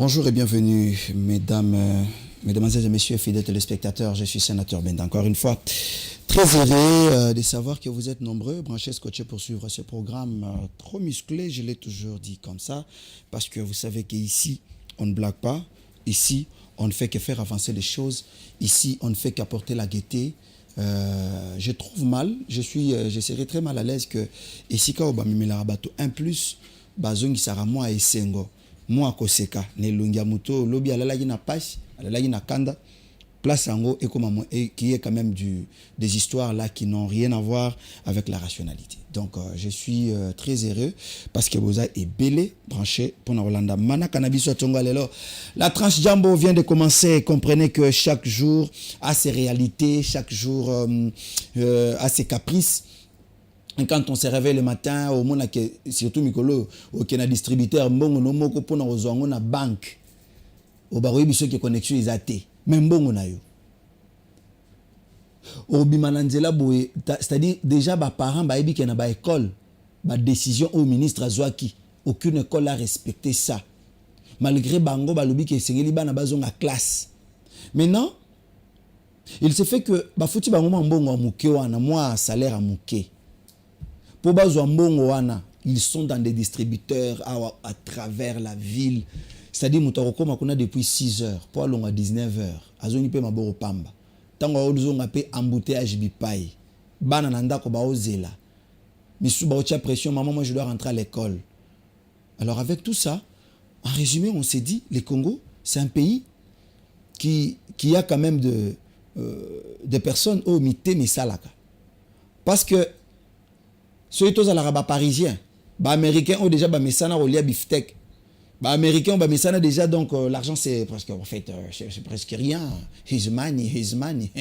Bonjour et bienvenue, mesdames et messieurs, fidèles téléspectateurs. Je suis sénateur Benda. Encore une fois, très heureux de savoir que vous êtes nombreux, branchés, scotchés pour suivre ce programme trop musclé. Je l'ai toujours dit comme ça, parce que vous savez qu'ici, on ne blague pas. Ici, on ne fait que faire avancer les choses. Ici, on ne fait qu'apporter la gaieté. Je trouve mal, je serais très mal à l'aise que ici, quand on a un plus, bazongi sara moi et sengo. Moi koseka ne lungia muto lobi alalagi na page alalagi na kanda place yango et qui est quand même des histoires là qui n'ont rien à voir avec la rationalité. Donc je suis très heureux parce que vous est belé branché pour Rolanda mana cannabis tonga lelo. La tranche Jambo vient de commencer. Comprenez que chaque jour a ses réalités, chaque jour a ses caprices. Et quand on se réveille le matin, au monde surtout Mikolo, au Kenya distributeur, mbongo no moko pona ozongo na banque. Au baroyi biso qui connexion isate, même mbongo na yo. Au bimananzela boye, c'est-à-dire déjà ba parents ba ebi na ba école, ba décision au ministre azwaki, aucune école a respecté ça. Malgré bango ba lobi ke sengeli bana bazonga classe. Maintenant, il se fait que ba fouti bango mbongo amuke wana moi salaire amuke. Pour Bazouambongo wana, ils sont dans des distributeurs à travers la ville. C'est-à-dire, Moutaroko Makuna depuis 6 heures, pour aller à 19 heures. Azoni pe maboro pamba. Tango ozonga pe embouteillage bipai. Bana nanda ko ba ozela. Misu ba otia pression, maman moi je dois rentrer à l'école. Alors avec tout ça, en résumé, on s'est dit, le Congo, c'est un pays qui a quand même des personnes au mité misalaka. Parce que ceux qui sont à parisien, les Américains ont déjà des beefsteak. Les Américains ont déjà, donc l'argent c'est presque, en fait, c'est presque rien. His money.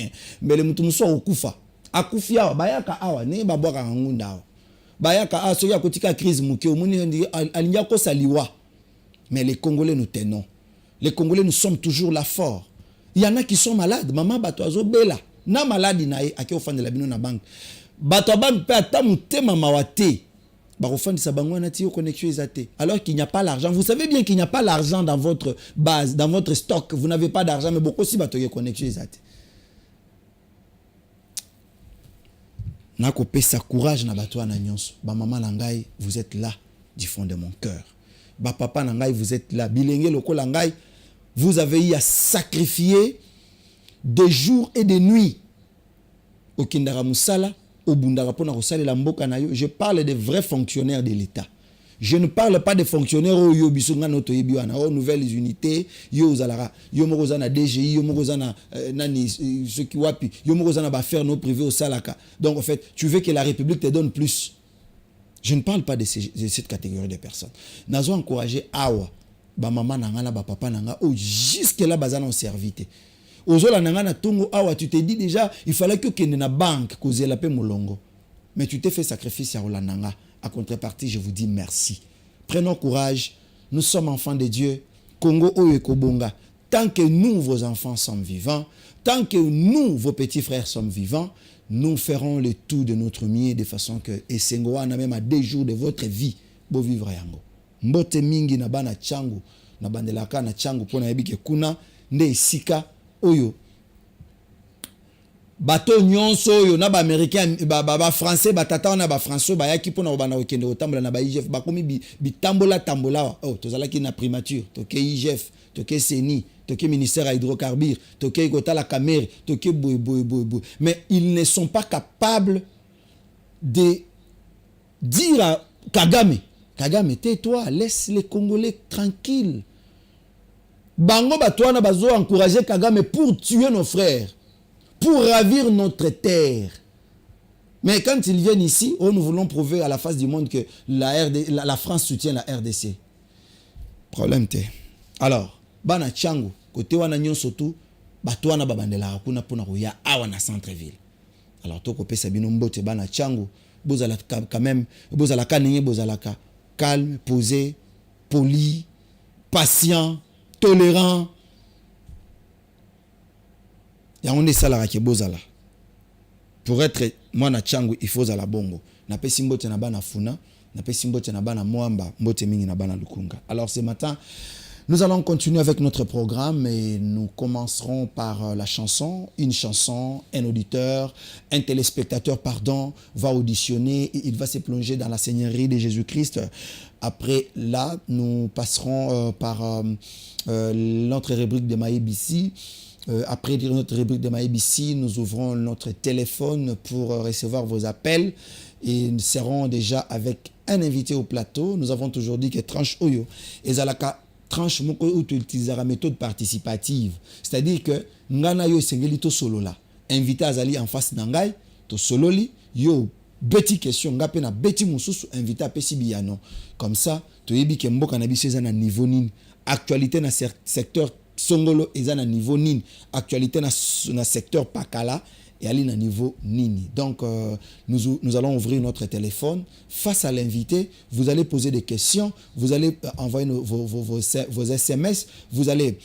Mais les gens sont au Koufa. À Koufia, bayaka awa, ne babora ngunda. Bayaka awa, ceux qui ont côté crise mouké, au monde dit alinyako saliwa. Mais les Congolais nous tenons. Les Congolais nous sommes toujours là forts. Il y en a qui sont malades. Maman batoazo bela. Na malade nae, ake au fan de la bino na banque. Batobang pe atamute mamawate. Barofandisa bangwana ti yo connexion ezate. Alors qu'il n'y a pas l'argent. Vous savez bien qu'il n'y a pas l'argent dans votre base, dans votre stock. Vous n'avez pas d'argent, mais beaucoup si batoye connexion ezate. Nako pesa courage na bato na nyonso. Ba maman nangai, vous êtes là du fond de mon cœur. Ba papa nangai, vous êtes là. Bilenge loko langai, vous avez eu à sacrifier des jours et des nuits. Au Kindara Moussala. Je parle des vrais fonctionnaires de l'État. Je ne parle pas des fonctionnaires aux nouvelles unités, yo morozana DGI, yo morozana ceux qui wapi, yo morozana ba faire nos privés au Salaka. Donc en fait, tu veux que la République te donne plus. Je ne parle pas de cette catégorie de personnes. Nazo encourager awa ba maman nanga ba papa nanga jusque là bazana en servité. Ozola nangana tongo awa, tu te dis déjà, il fallait que tu aies une banque, cause la paix molongo. Mais tu t'es fait sacrifice à Rolananga. À contrepartie, je vous dis merci. Prenons courage. Nous sommes enfants de Dieu. Congo Oyo Kobonga. Tant que nous, vos enfants, sommes vivants, tant que nous, vos petits frères, sommes vivants, nous ferons le tout de notre mieux de façon que Essengoa n'a même à 2 jours de votre vie pour vivre à Yango. Mbote mingi na bana changu, na bandelaka na changu pona yebike kuna, nde sika oyo bato nyonso oyo na ba américain ba français batata na ba français ba yaki pona obana okende otambola na ba IGF bakomi bitambola tambola oh tozalaki na primature toke IGF toke CENI toke ministère à hydrocarbures toke kota la caméra toke boy mais ils ne sont pas capables de dire à Kagame tais-toi, laisse les Congolais tranquilles. Bango batouana bazo encourager Kagame pour tuer nos frères, pour ravir notre terre. Mais quand ils viennent ici, nous voulons prouver à la face du monde que la France soutient la RDC. Problème te. Alors, bana changu, côté wana nyon sotu, batouana babandela akuna pona roya awa na centre-ville. Alors toko pesa bino mbote bana changu, bozala quand même, bozala kaninye bozala calme, posé, poli, patient, tolérant. Ya on est salara ke bozala. Pour être moi na changu il faut zala bongo. Na pesi mbote na bana funa, na pesi mbote na bana mwamba, mbote mingi na bana lukunga. Alors ce matin Nous allons continuer avec notre programme et nous commencerons par la chanson. Une chanson, un auditeur, un téléspectateur, pardon, va auditionner et il va se plonger dans la Seigneurie de Jésus-Christ. Après là, nous passerons par notre rubrique de MyABC. Après notre rubrique de MyABC, nous ouvrons notre téléphone pour recevoir vos appels et nous serons déjà avec un invité au plateau. Nous avons toujours dit que Tranche Oyo et Zalaka tranche moko où tu utiliseras la méthode participative, c'est-à-dire que ngana yo sengeli to solo la invité azali en face nangai to sololi yo beti question ngape na beti mususu invité a pesi biyano comme ça to yebi ke mboka na biso eza na niveau nini, actualité na secteur songolo eza na niveau nini, actualité na secteur pakala et aller à niveau nini. Donc, nous allons ouvrir notre téléphone. Face à l'invité, vous allez poser des questions, vous allez envoyer vos SMS, vous allez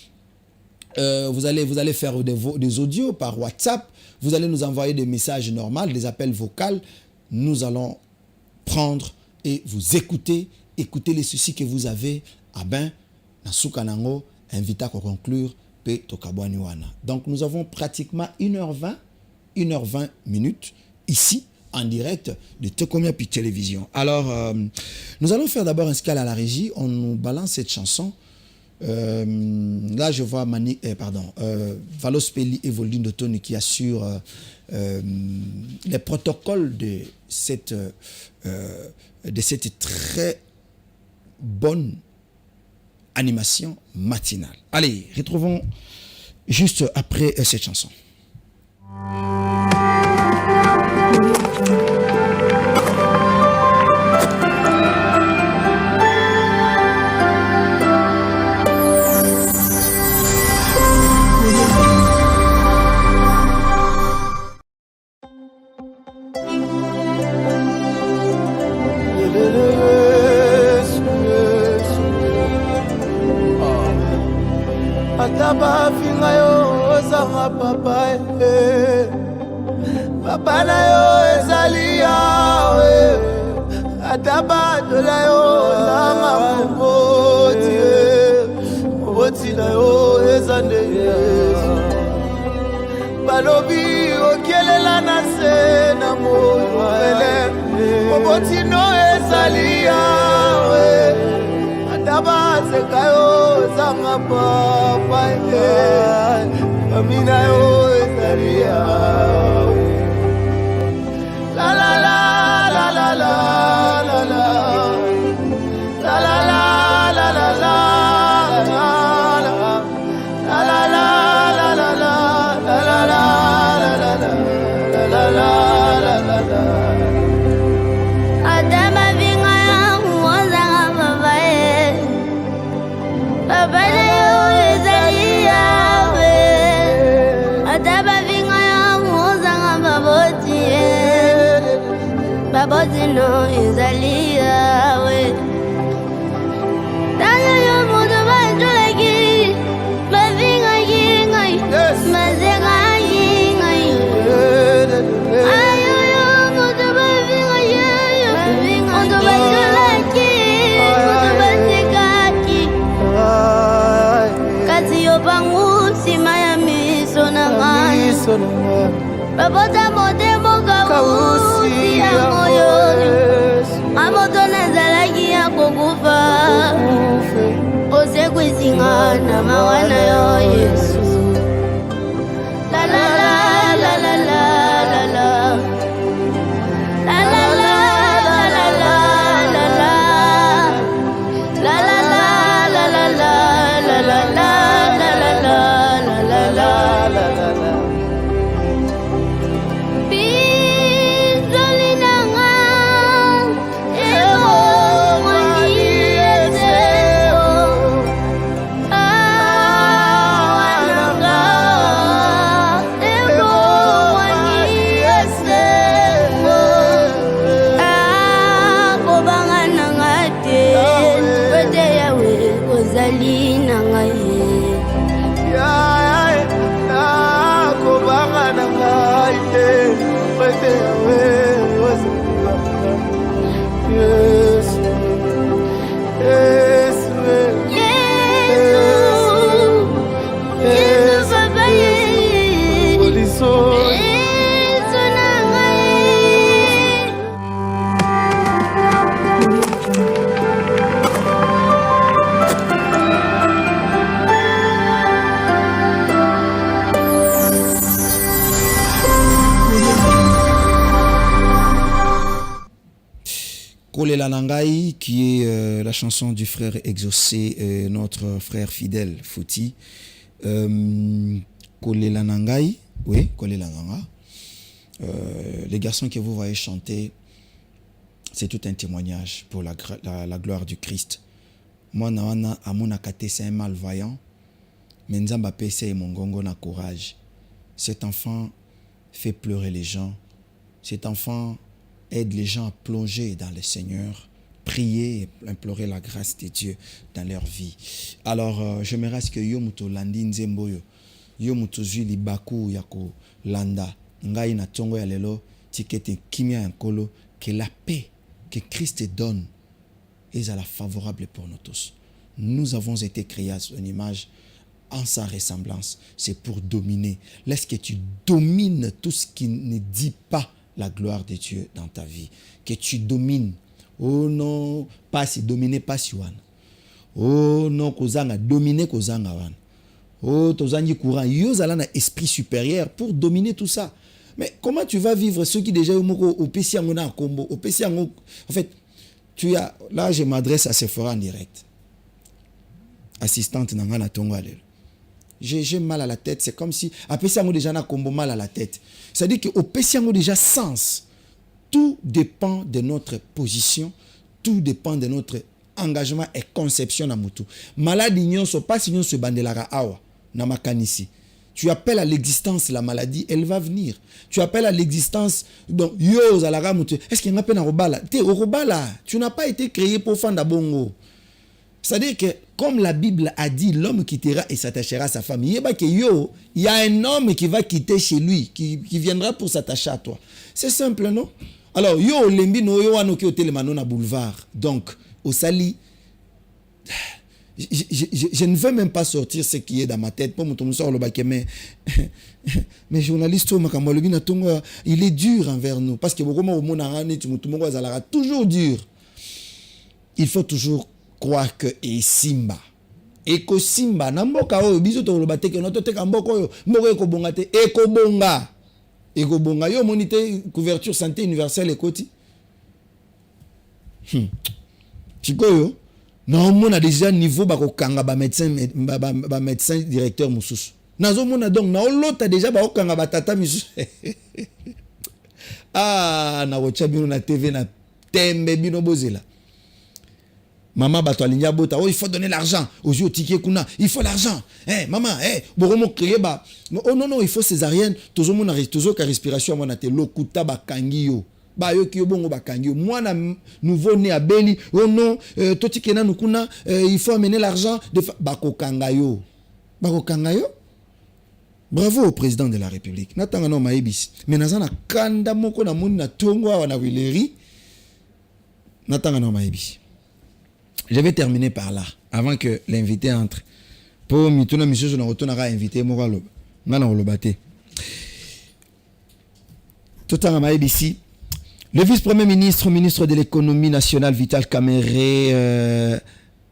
faire des audios par WhatsApp, vous allez nous envoyer des messages normaux, des appels vocaux. Nous allons prendre et vous écouter les soucis que vous avez. Ah ben, Nasukanango, invité à conclure, pe tokabwani wana. Donc, nous avons pratiquement 1h20 minutes ici en direct de Tokomiapi Télévision. Alors, nous allons faire d'abord un scale à la régie. On nous balance cette chanson. Là, je vois Valos Peli et Voldine de Tony qui assurent les protocoles de cette très bonne animation matinale. Allez, retrouvons juste après cette chanson. Ataba finga yo zanga papa papa na yo ezali yawe ataba dola yo zanga moboti na yo ezande balobi okelela na se na moele moboti no ezali yawe ataba sekayo zanga papa amina yo ezali yawe la la la la la la la la la la la la la la Babozino ezali yawe Tanya yo mudu banjulegi Mavinga yingai Mazenga yingai Ayo yo mudu bavinga yeyo Mudu banjulegi Mudu banjigaki Kasi yo bangu sima ya miso na ngani Babota modemo kausi ya moyoni Amoto nazalaki ya kukufa Ose kwisingana mawana yo Yesu La la la la la la la la La la la la la la la la La la la la la la la la la la la la la la la Kolela Nangai, qui est la chanson du frère exaucé, notre frère fidèle Fouti. Kolela Nangai, oui, Kolela Nanga. Les garçons que vous voyez chanter, c'est tout un témoignage pour la gloire du Christ. Moi, nawana amuna kate, c'est un malvoyant, mais Nzamba pese et mongongo na courage. Cet enfant fait pleurer les gens. Cet enfant aide les gens à plonger dans le Seigneur, prier et implorer la grâce de Dieu dans leur vie. Alors, j'aimerais que yo muto landi nzemboyo, yo muto zui libaku yako landa, ngai na tongo ya lelo, tikete kimia yankolo, que la paix que Christ donne est à la favorable pour nous tous. Nous avons été créés à son image, en sa ressemblance. C'est pour dominer. Laisse que tu domines tout ce qui ne dit pas la gloire de Dieu dans ta vie. Que tu domines. Oh non, pas si dominer, pas si wan. Oh non, kozanga, dominer kozanga wan. Oh, tozangi courant. Yo zala na esprit supérieur pour dominer tout ça. Mais comment tu vas vivre ceux qui déjà au PC en combo, au PC en fait, tu as là je m'adresse à Sephora en direct. Assistante nangana tongo alelo. J'ai mal à la tête, c'est comme si à PC en déjà na combo mal à la tête. C'est-à-dire que au PC en déjà sens. Tout dépend de notre position, tout dépend de notre engagement et conception na mutu. Maladie nyon so pas si nyon se bandelara awa na makanisi. Tu appelles à l'existence la maladie, elle va venir. Tu appelles à l'existence, donc, yo, zalara, est-ce qu'il y a un peu de robala? Tu n'as pas été créé pour faire d'abongo. C'est-à-dire que, comme la Bible a dit, l'homme quittera et s'attachera à sa femme. Il y a un homme qui va quitter chez lui, qui viendra pour s'attacher à toi. C'est simple, non? Alors, yo, lembi no yo wano ki hotel manon à boulevard. Donc, au sali, je ne veux même pas sortir ce qui est dans ma tête. Mais journaliste, il est dur envers nous. Parce que toujours dur. Il faut toujours croire que et Simba. Et que Simba, namboka o biso to lobate que notre teka mboko yo mboko ko bonga te e ko bonga. E ko bonga yo monité couverture santé universelle et koti. Chikoyo. Non, on a déjà niveau ba kanga ba médecin directeur mususu. Nazo mona donc na olota déjà ba kanga ba tata mususu. Ah, na wocha bino na TV na tembe bino bozela. Maman bato alinya bota, oh il faut donner l'argent aux yeux ticket kuna, il faut l'argent. Eh maman, boromo créer ba. Oh non il faut césarienne, tozo mona tozo ka respiration mona te lokuta ba kangiyo. Ba yo ki bongo bakangi moi na nouveau né à Beli oh non toti kena nukuna il faut amener l'argent de bakokanga yo bravo au président de la République natanga no maibis mais nazana kanda moko na moni na tongo wa na wileri natanga no maibis. Je vais terminer par là avant que l'invité entre pour mituna monsieur na retournera invité moko lo ngana olobate totanga maibisi. Le vice-premier ministre, ministre de l'économie nationale, Vital Kamerhe,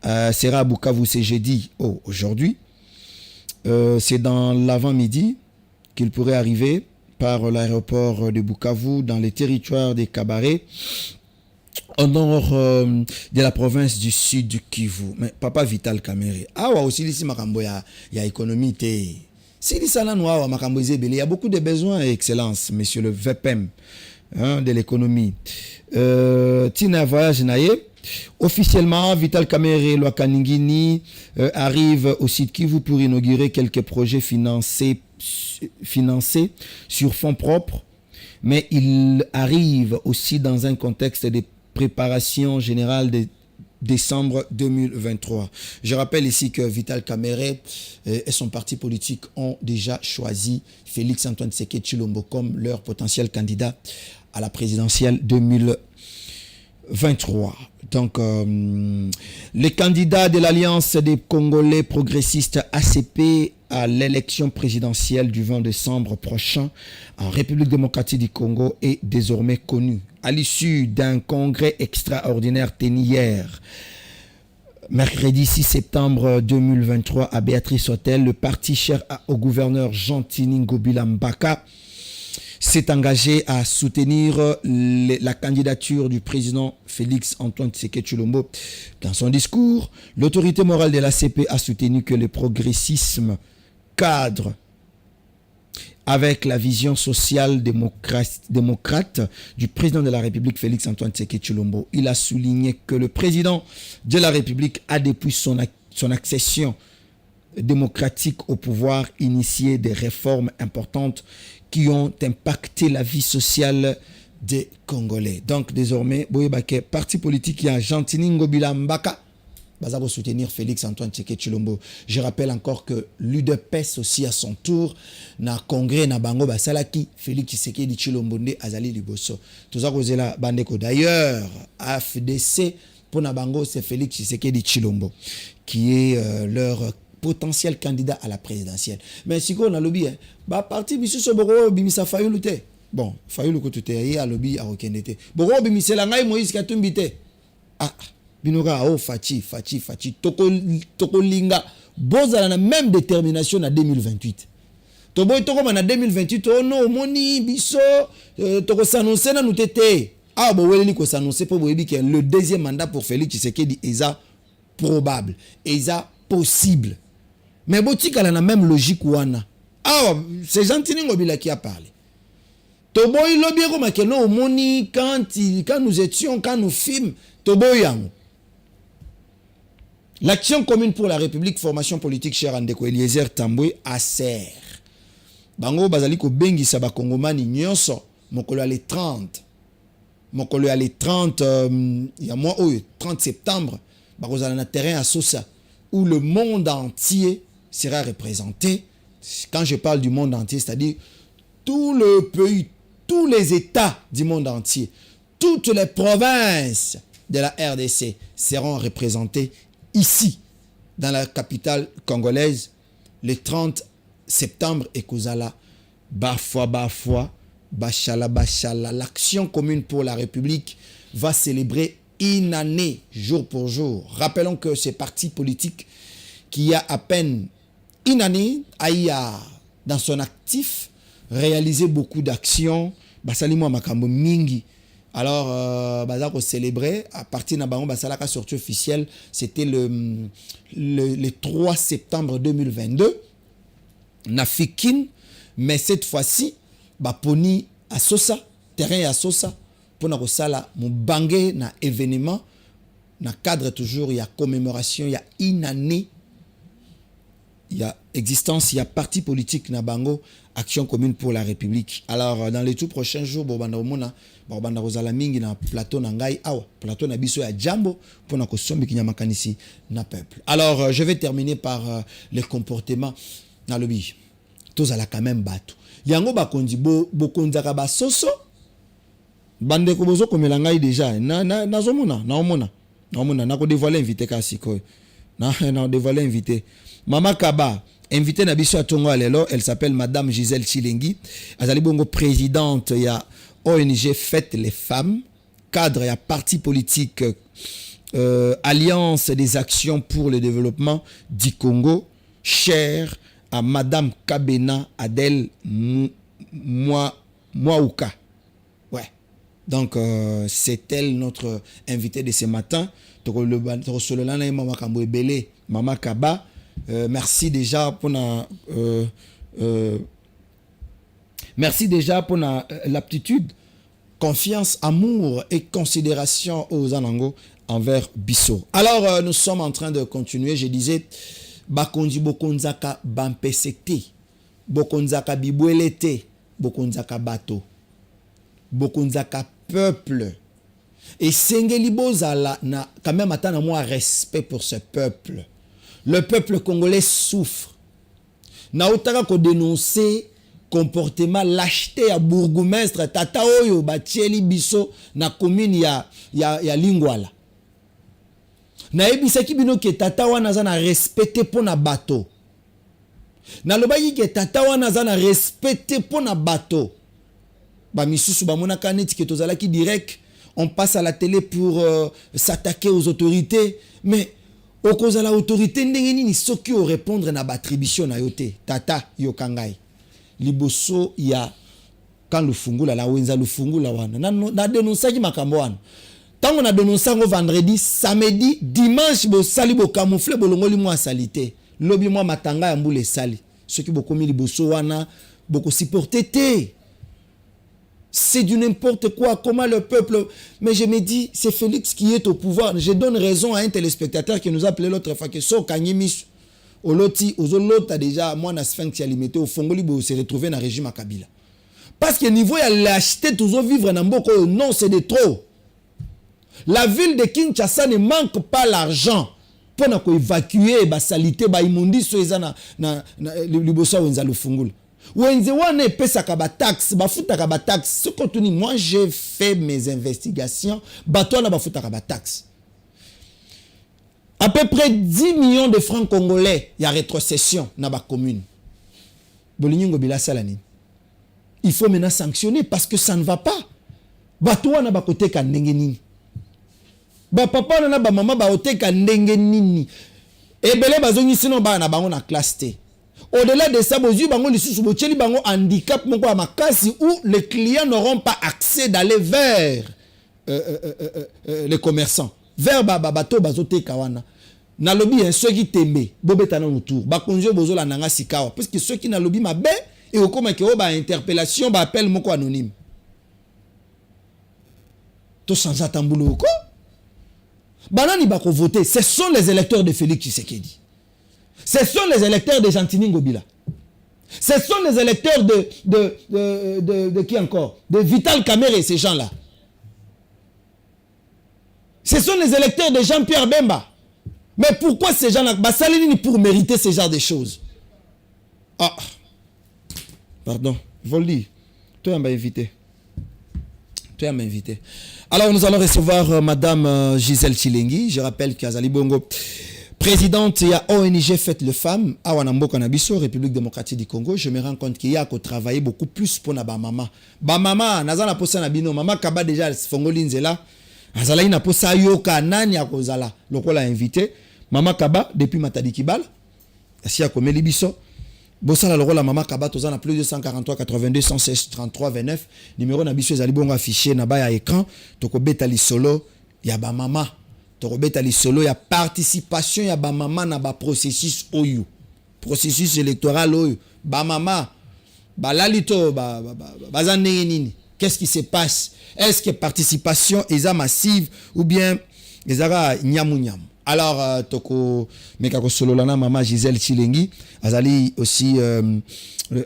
sera à Bukavu ce jeudi, aujourd'hui. C'est dans l'avant-midi qu'il pourrait arriver par l'aéroport de Bukavu dans les territoires des Kabaré, au nord de la province du sud du Kivu. Mais papa Vital Kamerhe, aussi ici makambo ya économie te. Si il y a beaucoup de besoins et excellence, monsieur le VPM. De l'économie. Tina voyage naye. Officiellement, Vital Kamerhe Lwakaningini arrive au site Kivu pour inaugurer quelques projets financés sur fonds propres, mais il arrive aussi dans un contexte de préparation générale de décembre 2023. Je rappelle ici que Vital Kamerhe et son parti politique ont déjà choisi Félix Antoine Tshisekedi Tshilombo comme leur potentiel candidat à la présidentielle 2023. Donc, les candidats de l'Alliance des Congolais progressistes ACP à l'élection présidentielle du 20 décembre prochain en République démocratique du Congo est désormais connu. À l'issue d'un congrès extraordinaire tenu hier, mercredi 6 septembre 2023 à Béatrice Hôtel, le parti cher au gouverneur Jean Tini Ngobila Mbaka s'est engagé à soutenir la candidature du président Félix Antoine Tshisekedi Tshilombo. Dans son discours, l'autorité morale de l'ACP a soutenu que le progressisme cadre avec la vision sociale démocrate du président de la République Félix Antoine Tshisekedi Tshilombo. Il a souligné que le président de la République a depuis son accession démocratique au pouvoir initié des réformes importantes qui ont impacté la vie sociale des Congolais. Donc désormais, Boyebake, parti politique qui a Gentini Ngobila Mbaka, va soutenir Félix Antoine Tshisekedi Tshilombo. Je rappelle encore que l'UDPS aussi à son tour, na congrès na bango basalaki Félix Tshisekedi Tshilombo nde azali liboso. Toza kozela bandeko. D'ailleurs, AFDC pour na bango c'est Félix Tshisekedi Tshilombo qui est leur potentiel candidat à la présidentielle. Mais si on a lobby, bah parti bisu so boro bimisa Fayulu te. Bon, Fayulu ko tute yi a lobby a okendete. Boro bimisela ngai Moïse Katumbi te. Ah binoka o fachi toko linga bozala na même détermination na 2028. To boy toko na 2028 oh no moni biso toko s'annoncer na nutete. Ah bo weleli ko s'annoncer pour boyebi que le deuxième mandat pour Félix Tshisekedi est probable, est possible. Mais botika la même logique wana. Ah c'est Gentini Ngobila qui a parlé. To boy lobby ko makeno moni quand nous filmons to boy yango. L'action commune pour la République, formation politique, cher Andeko Eliezer Tambwe, ACER. Bango bazali ko bengi sa ba kongomani nyonso, mokolo ale 30. Mokolo ale 30, il y a mois 30 septembre, bakozala na terrain à Sosa, où le monde entier sera représenté. Quand je parle du monde entier, c'est-à-dire tout le pays, tous les États du monde entier, toutes les provinces de la RDC seront représentées ici, dans la capitale congolaise, le 30 septembre, et Kozala, Bafwa, Bachala, l'action commune pour la République va célébrer une année, jour pour jour. Rappelons que ce parti politique qui a à peine une année, a dans son actif réalisé beaucoup d'actions, Basalimo Makambo Mingi. Alors, pour célébrer, à partir de la Basalaka sortie officielle, c'était le 3 septembre 2022. Nafikin, mais cette fois-ci, Poni à Sosa, terrain à Sosa, pour na sala mubangé na événement, na cadre toujours, il y a commémoration, il y a une année, il y a existence, il y a parti politique na bango, action commune pour la République. Alors, dans les tout prochains jours, banda rozala mingi na plateau na ngai awa plateau na biso ya jambo pour na kosombi kinya makanisi na peuple. Alors je vais terminer par les comportements na lobby. Tozala quand même bato. Yango bakondi bokonzaka ba soso bande ko bozo komela ngai déjà nazomona na ko dévoiler invité ka sikoy. Na dévoiler invité. Mama Kaba invité na biso à Tongo alelo, elle s'appelle Madame Gisèle Chilengi. Azali bongo présidente ya ONG Faites les femmes, cadre et parti politique Alliance des actions pour le développement du Congo, chère à Madame Kabena Adel Mouaouka. Ouais. Donc c'est elle notre invitée de ce matin. Mama Kaba, merci déjà pour l'aptitude, confiance, amour et considération aux Anango envers Bisso. Alors, nous sommes en train de continuer. Je disais, Bakonzi Bokonzaka Bampesete, Bokonzaka Bibouelete, Bokonzaka Bato, Bokonzaka Peuple. Et Sengeli Bozala n'a quand même atteint à moi respect pour ce peuple. Le peuple congolais souffre. Naotaka ko dénoncer comportement lâcheté à bourgmestre tata oyo batieli biso na commune ya Lingwala. Na ebisaki bino ke tata wana za na respecter pona bato. Na lobaki ke tata wana za na respecter pona bato. Ba misusu ba mona kaneti ke tozala ki direct, on passe à la télé pour s'attaquer aux autorités, mais au cause de la autorité ndenge nini soki o répondre na ba attribution na yote tata yokangai. Liboso ya quand le fungula la wenza le fungula wana na dénoncer makambo wana tant on a dénoncé vendredi samedi dimanche bo sali bo camoufler bolongoli moi salité lobi moi matanga ya mbule sali ceux qui beaucoup mis liboso wana beaucoup supporter té c'est du n'importe quoi comment le peuple mais je me dis c'est Félix qui est au pouvoir je donne raison à un téléspectateur qui nous a appelé l'autre fois que so kanyimis oloti ozolota déjà moi na sphinx ya limité au fongoli bo se retrouver dans régime à Kabila parce que niveau ya l'acheter toujours vivre na mboko non c'est de trop. La ville de Kinshasa ne manque pas l'argent pour évacuer la salité ba immondi so ezana na libosa wenza le fungula. Wenze wana pesaka ba taxe ba futaka ba taxe. Ce contenu moi j'ai fait mes investigations bato na ba futaka ba taxe. À peu près 10 millions de francs congolais y a rétrocession dans la commune. Bolinyongo bila salani. Il faut maintenant sanctionner parce que ça ne va pas. Bato wana ba côté ka ndenge nini. Ba papa na ba mama ba oteka ndenge nini. Ebele bazongi sino ba na bango na classe T. Au-delà de ça, bozu bango lisusu bocheli bango handicap moko ya makasi où les clients n'auront pas accès d'aller vers les commerçants. Vers bato bazoteka wana. Na lobby ceux qui tembe bobeta na autour. Ba konjo bozola nanga sikawa parce que ceux qui na lobby mabe et au comment que ba interpellation ba appel moko anonyme. To sans atambulo ko. Banani bako voter, ce sont les électeurs de Félix Tshisekedi. Ce sont les électeurs de Gentini Ngobila. Ce sont les électeurs de qui encore? De Vital Kamerhe et ces gens-là. Ce sont les électeurs de Jean-Pierre Bemba. Mais pourquoi ces gens-là? Salini pour mériter ce genre de choses. Ah. Pardon. Voldi. Toi, on m'a invité. Alors, nous allons recevoir Madame Gisèle Chilengi. Je rappelle qu'Azali Bongo, présidente de ONG Faites le Femme, à Wanambo Kanabiso, République démocratique du Congo. Je me rends compte qu'il y a qu'à travailler beaucoup plus pour na ba maman. Ba maman, nazala posa na bino, maman kaba déjà Fongoli Nzela. Azala ina posa yoka nani ya kozala. Loko la invité. Maman kaba depuis Matadi Kibal. Asi ya komeli biso. Bossala le rôle la maman Kaba tozana plus de 143 82 116 33 29 numéro na biso ezali bongo affiché na ba ya écran toko beta li solo ya ba mama toko beta li solo ya participation ya ba mama na ba processus oyo processus électoral oyo ba mama ba lalito ba bazandenge nini qu'est-ce qui se passe est-ce que participation est massive ou bien ezara nyamu. Alors, toko mekako sololana maman Gisèle Chilengi, azali aussi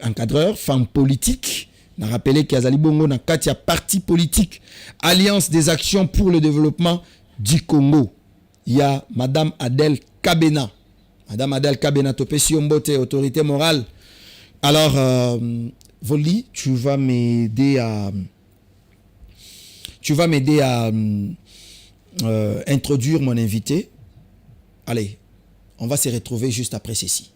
encadreur, femme politique. Na rappelé qu'azali bongo na katia parti politique, Alliance des actions pour le développement du Congo. Il y a Madame Adèle Kabena. Madame Adèle Kabena, topesi ombote, autorité morale. Alors, Voldi, tu vas m'aider à introduire mon invité. Allez, on va se retrouver juste après ceci.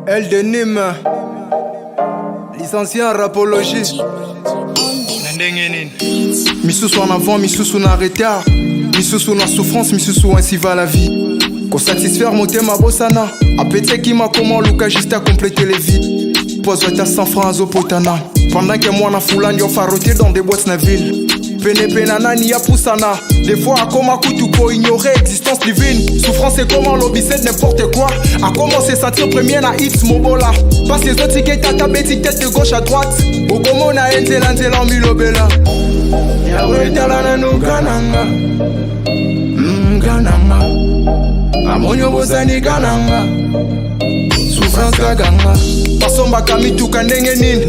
Elle de Nîmes, licencié en rapologie. Misusu en avant, misusu en retard. Misusu en souffrance, misusu ainsi va la vie. Qu'on satisfaire mon thème à Bossana. A péter qui m'a comment Luka juste à compléter les vides. Pose ta 100 francs au potana. Pendant que moi na foulane yo faroté dans des boîtes na ville. Pene penana ni ya poussana. Des fois à comment kutu ko ignorer existence divine. Souffrance c'est comment lobby c'est n'importe quoi. A commencer sentir premier na hits mobola. Passe les autres tickets tata bêtis tête de gauche à droite. Ogomo na enzela nzela milobela. Yawe talana no kananga. Kananga. Amonyo bosani kananga. Souffrance kaganga. Basomba kamituka ndenge nini.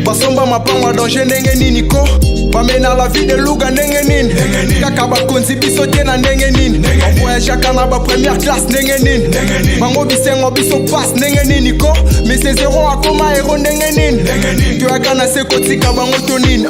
Basomba mapangwa danger ndenge nini ko. Pamena la vie de Louga ndenge nini. Kaka bakonzi biso te na ndenge nini. On voyage kana ba première classe ndenge nini. Bango bisengo biso passe ndenge nini ko. Mais ces zéros akoma héros ndenge nini. Tu akana se kotika bango to nini.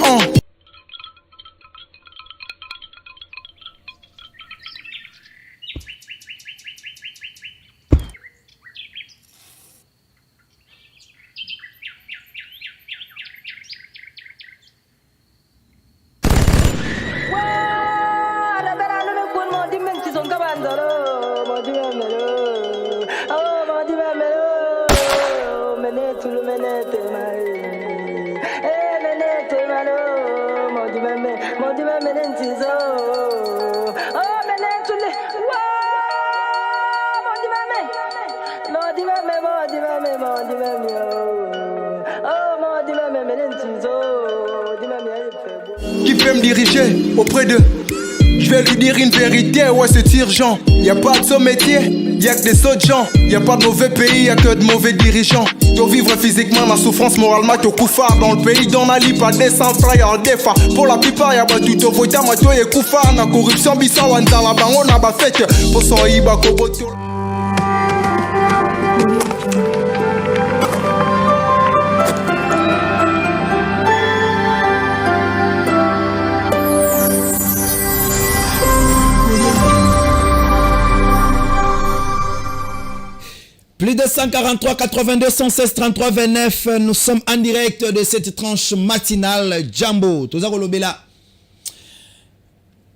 Qui peut me diriger auprès d'eux? Je vais lui dire une vérité, ouais c'est urgent. Y'a pas de son métier, y'a que des autres gens. Y'a pas de mauvais pays, y'a que de mauvais dirigeants. Tu vivre physiquement la souffrance, moralement tu koufar. Dans le pays d'on a pas des centres, y'a des fois. Pour la plupart y'a pas tout au votant, mais toi y'a koufar. Na corruption, bissa, wanzala, bango, na ba fête. Pour son iba, kobo, Plus de 143, 82, 116, 33, 29. Nous sommes en direct de cette tranche matinale Jambo.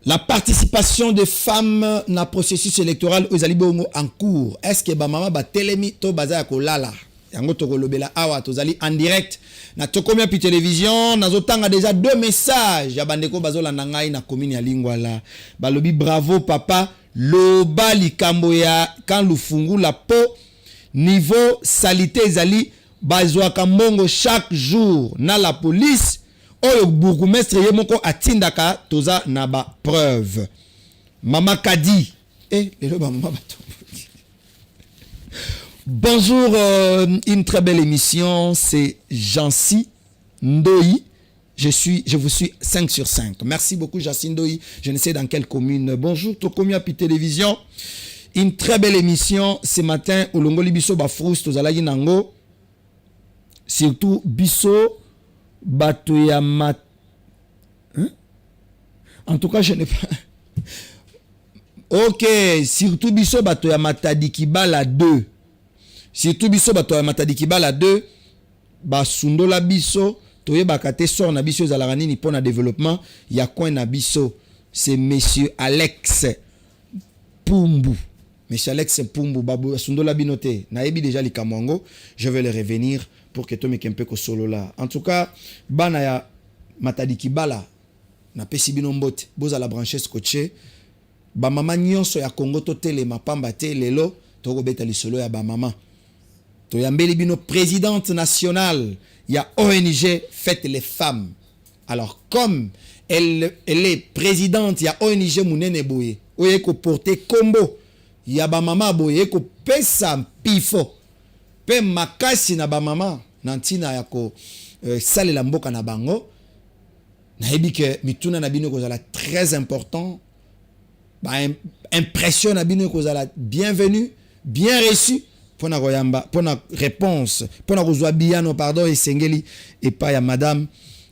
La participation des femmes dans le processus électoral aux Alibongo en cours. Est-ce que maman ba telemi to baza ko lala? Yango to kolobela awa to zali en direct na tokomia pi télévision na zotanga déjà 2 messages ya bandeko bazola na ngai na commune ya Lingwala. Balobi bravo papa loba likambo ya kan lufungu la po niveau salité ezali bazwaka mbongo chaque jour na la police oyo bourgmestre ye moko atindaka toza na ba preuve. Mama Kadi lelo ba mama bato. Bonjour, une très belle émission, c'est Jancy Ndoyi. Je vous suis 5 sur 5. Merci beaucoup Jancy Ndoyi. Je ne sais dans quelle commune. Bonjour Tokomia Pi Télévision. Une très belle émission ce matin au Longoli Biso Bafrous Tozalagi Nango. Surtout Biso Batoyama. En tout cas, je n'ai pas. Ok, surtout Biso Batoyama Tadikibala 2. Surtout Biso Batoyama Tadikibala 2. Basundola Biso. Toye Bakate sort na Biso Zalarani ni pour na développement. Ya coin na Biso. C'est monsieur Alex Pumbu. Monsieur Alex Pumbu, Babu Sundola Binote, Naebi déjà les Kamongo, je vais les revenir pour que tu me kempe ko solo là. En tout cas, Banaya Matadiki Bala, na pesi binombote, boza la branche scotché, ba mama nyonso ya Congo to tele mapamba te lelo, to ko beta li solo ya ba mama. To yambeli bino présidente nationale, ya ONG Faites les femmes. Alors comme elle est présidente, ya ONG Mounene Boye, oye ko porter combo. Ya ba mama boye ko pesa pifo pe makasi na ba mama nantina ya ko sale la mboka na bango na yebi ke mituna na bino ko zala très important ba impression na bino ko zala bienvenue bien reçu pona koyamba pona réponse pona kozwa biano pardon esengeli et pas ya madame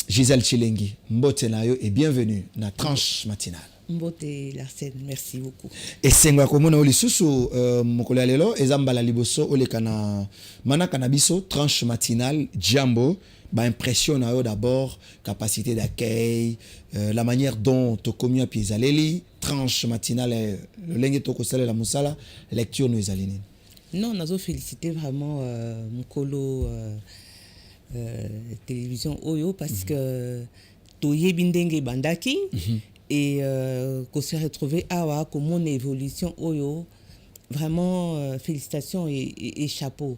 Gisèle Chilengi mbote na yo et bienvenue na tranche matinale. Mbote la scène, merci beaucoup. Et c'est quoi comme on a eu sous mokolo lelo ezambala liboso olekana mana canabiso tranche matinale Jambo ba impression na yo d'abord capacité d'accueil la manière dont to commun pieds aleli tranche matinale le lenge to ko sala la musala lecture nous ezalini. Non, nazo féliciter vraiment mokolo télévision Oyo parce que toye bindenge bandaki et qu'on s'est retrouvé à comme mon évolution Oyo, vraiment félicitations et chapeau.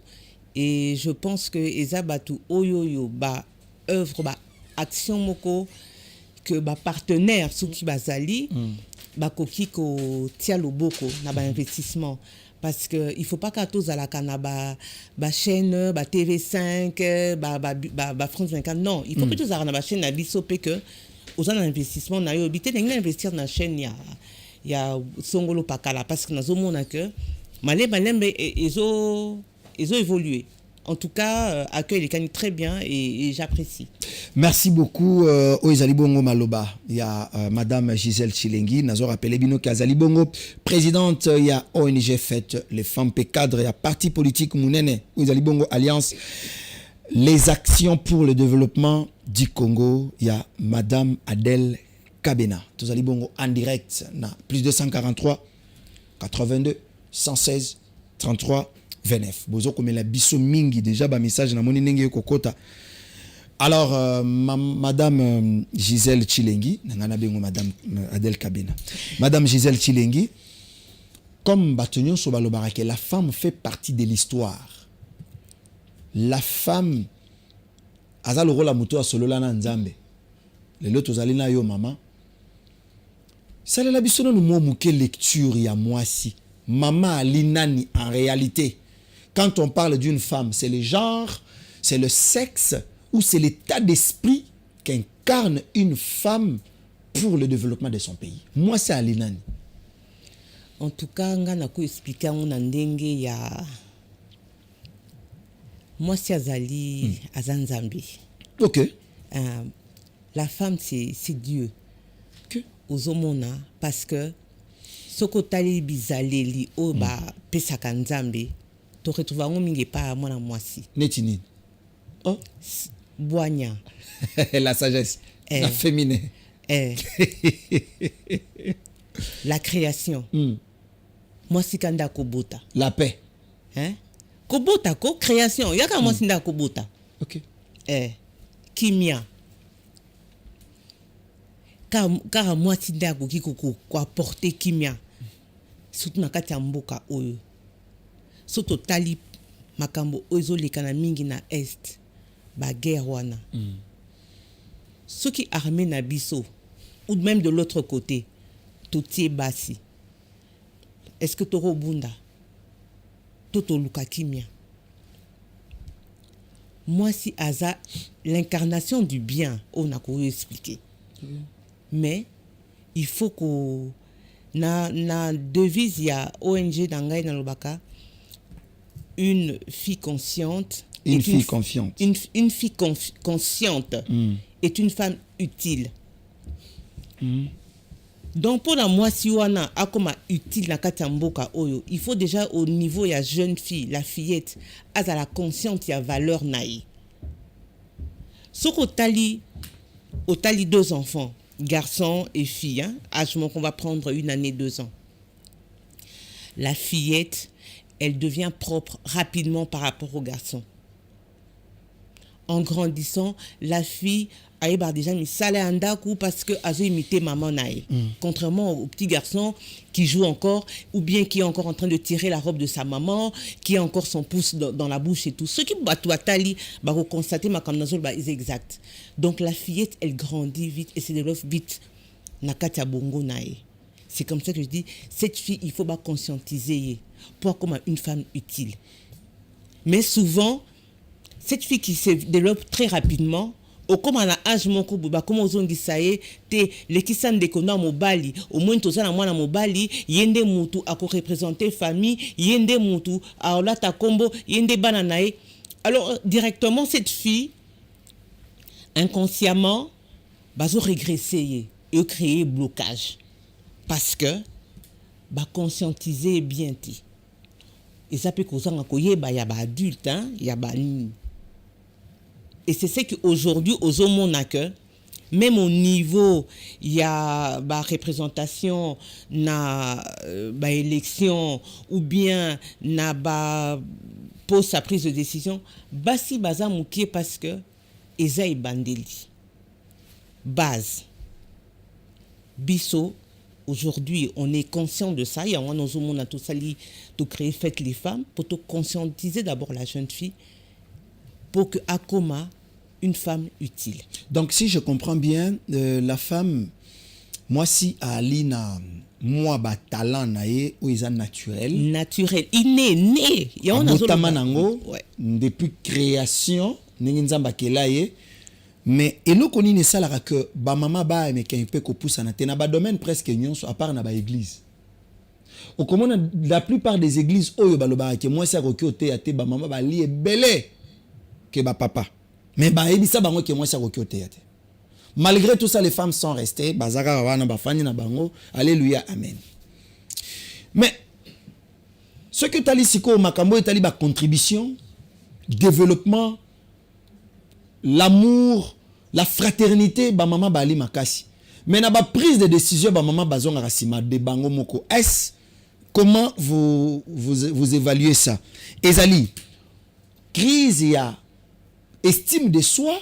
Et je pense que Ezabatu Oyo ba œuvre ba action moko que ba partenaire Souki Bazali ba koki ko tia loboko na ba investissement parce que il faut pas qu'à tous à la canaba ba chaîne ba TV5 ba France 24 non il faut que tous à la chaîne na biso pe que aux investissement na yo habité d'investir dans la chaîne il y a songolo pakala parce que nazo mona que malembe ezo évolué. En tout cas, accueil les canines très bien et j'apprécie. Merci beaucoup. Oizali Bongo Maloba. Il y a Madame Gisèle Chilengi. Nazo rappelé Bino Kazali Bongo, présidente. Il y a ONG Faites les femmes P cadre. Il y a parti politique Mounene. Oizali Bongo Alliance. Les actions pour le développement du Congo. Il y a Madame Adèle Kabena. Tozali Bongo en direct. Na plus de 143 82 116 33 29 bozo komela biso mingi déjà ba message na moni ndenge kokota. Alors madame Gisèle Chilengi nangana bengo madame Adèle Kabena, madame Gisèle Chilengi, comme batonyo so balobara que la femme fait partie de l'histoire. La femme aza le rôle la moto solola na nzambe lelo tozali na yo mama salela biso no mo muke lecture ya mwasi mama alinani. En réalité quand on parle d'une femme, c'est le genre, c'est le sexe ou c'est l'état d'esprit qu'incarne une femme pour le développement de son pays. Moi c'est alinani. En tout cas nga na ko expliquer on ndenge ya moi si azali azanzambi. OK. La femme c'est Dieu. Okay. Ozomona parce que soko tali bizaleli o ba pesaka nzambe to retrouva mingi pa mwana mwasi. Netini. Oh, boanya. La sagesse, la féminin. La création. Mwasi kanda kobota. La paix. Hein? Kobota ko création yaka mwasi nda kobota. OK. Kimia car mwasi nda ko ko apporter kimia surtout na kati ya mboka oyo soto tali makambo ozo lekana mingi na est ba guerre wana ceux qui armés na biso ou même de l'autre côté totie basi est-ce que toro bunda toto luka kimia. Moi si aza l'incarnation du bien on a qu'à expliquer. Mais il faut que na devise ya ONG dangai na lobaka une fille consciente, une fille confiante. Une fille consciente est une femme utile. Donc pour la mwasi wana akoma utile na kati ya mboka oyo, il faut déjà au niveau ya jeune fille, la fillette, azala consciente ya valeur naï. Soko otali 2 enfants, garçon et fille, hein, âge qu'on va prendre 1 année, 2 ans. La fillette, elle devient propre rapidement par rapport au garçon. En grandissant, la fille a déjà mis salé andaku parce que a imité maman naï. Contrairement au petit garçon qui joue encore ou bien qui est encore en train de tirer la robe de sa maman, qui a encore son pouce dans la bouche et tout. Ce qui batouatali va constater ma kamnazol est exact. Donc la fillette elle grandit vite et se développe vite. Nakatia bongo naï. C'est comme ça que je dis cette fille il faut pas conscientiser pour comme une femme utile. Mais souvent cette fille qui se développe très rapidement au comme à l'âge moko buba comme ozongi saye te lekisa ndeko na mobali au moins toza na mwana mobali yende mutu ako représenter famille yende mutu aolata kombo yende bana nae. Alors directement cette fille inconsciemment bazo régresser et créer blocage parce que ba conscientiser bien ti et ça peut causer un koyeba ya ba adulte hein ya ba ni. Et c'est ce qu'aujourd'hui, aux hommes, même au niveau, il y a la représentation, na élection, ou bien na pose sa prise de décision, basi baza mouké parce que Ezaï Bandeli. Base. Bisso, aujourd'hui, on est conscient de ça. Il y a un on a tout sali, tout créé, faites les femmes, pour te conscientiser d'abord la jeune fille. Pour que Akoma, une femme utile. Donc si je comprends bien, la femme, moi si Alina, moi ba talent nae ou ils naturel. Naturel, il est né. Il y a un depuis création, n'engenzamba kelaye. Mais eloko ni ne salara que ba mama ba mais qu'un peu ko poussa na tena ba domaine presque nyonso à part na ba église. Au commun la plupart des églises oyo baloba que moi ça rokote ate ba mama ba li belé. Que ba papa mais ba ebisa bango ke moi ça rokote ate malgré tout ça les femmes sont restées bazaka wana ba fani na bango alléluia amen. Mais ce que tali siko makambo etali ba contribution développement l'amour la fraternité ba mama bali makasi mais na ba prise de décision ba mama bazonga rasima de bango moko est comment vous évaluez ça? Ezali, crise ya estime de soi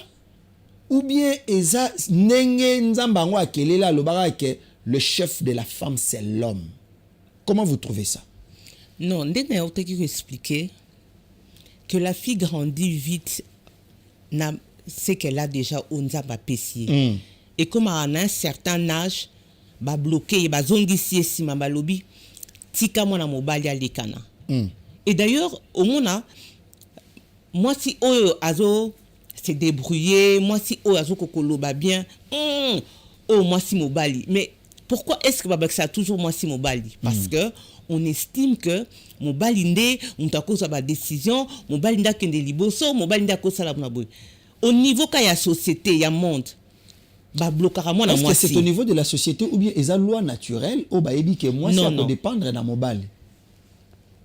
ou bien eza nenge nzamba ngo akelela lobaka ke le chef de la femme c'est l'homme. Comment vous trouvez ça? Non, ndenge na yote ki expliquer que la fille grandit vite na ce qu'elle a déjà au nzamba pesier. Et comme à un certain âge ba bloqué ba zongisi sima balobi tika mwana mobali alekana. Et d'ailleurs au mona moi si oyo azo se débrouiller, moi si oyo azo kokoloba bien, oh moi si mobali. Mais pourquoi est-ce que babak ça toujours moi si mobali? Parce que on estime que mobali nde mutako sa ba décision, mobali nda kende liboso, mobali nda ko sala na boy. Au niveau ka ya société, ya monde, ba blokara moi na moi. Est-ce que c'est au niveau de la société ou bien eza loi naturelle ou ba ebi que moi ça peut dépendre na mobali?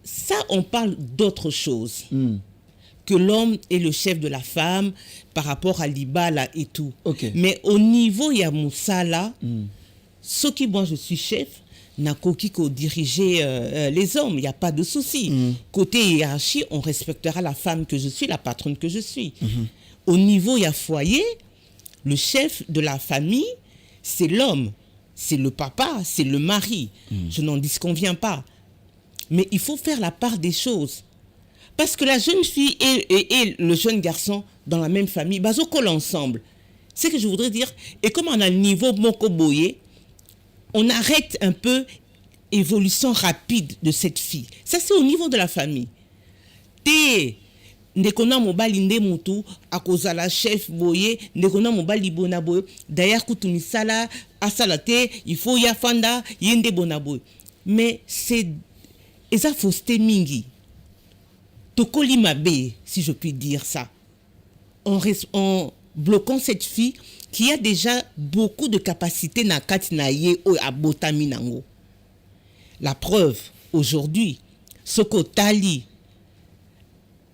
Ça on parle d'autre chose. Que l'homme est le chef de la femme par rapport à l'ibala et tout. Okay. Mais au niveau ya musala, ce qui moi je suis chef, n'a qu'aucun ko diriger les hommes, il y a pas de souci. Côté hiérarchie, on respectera la femme que je suis, la patronne que je suis. Au niveau ya foyer, le chef de la famille, c'est l'homme, c'est le papa, c'est le mari. Je n'en disconviens pas. Mais il faut faire la part des choses. Parce que la jeune fille et le jeune garçon dans la même famille, bazo collent ensemble. C'est ce que je voudrais dire. Et comme on a le niveau Moko Boye, on arrête un peu l'évolution rapide de cette fille. Ça, c'est au niveau de la famille. Ndekona mobali nde mutu akozala chef boye, ndekona mobali bona boye. D'ailleurs kutumisala asala te, il faut ya fanda yende bona boye. Mais c'est eza fausseté mingi. Tokoli mabe, si je puis dire ça, en bloquant cette fille qui a déjà beaucoup de capacités na kati na ye o abotami nango. La preuve, aujourd'hui, Soko Tali,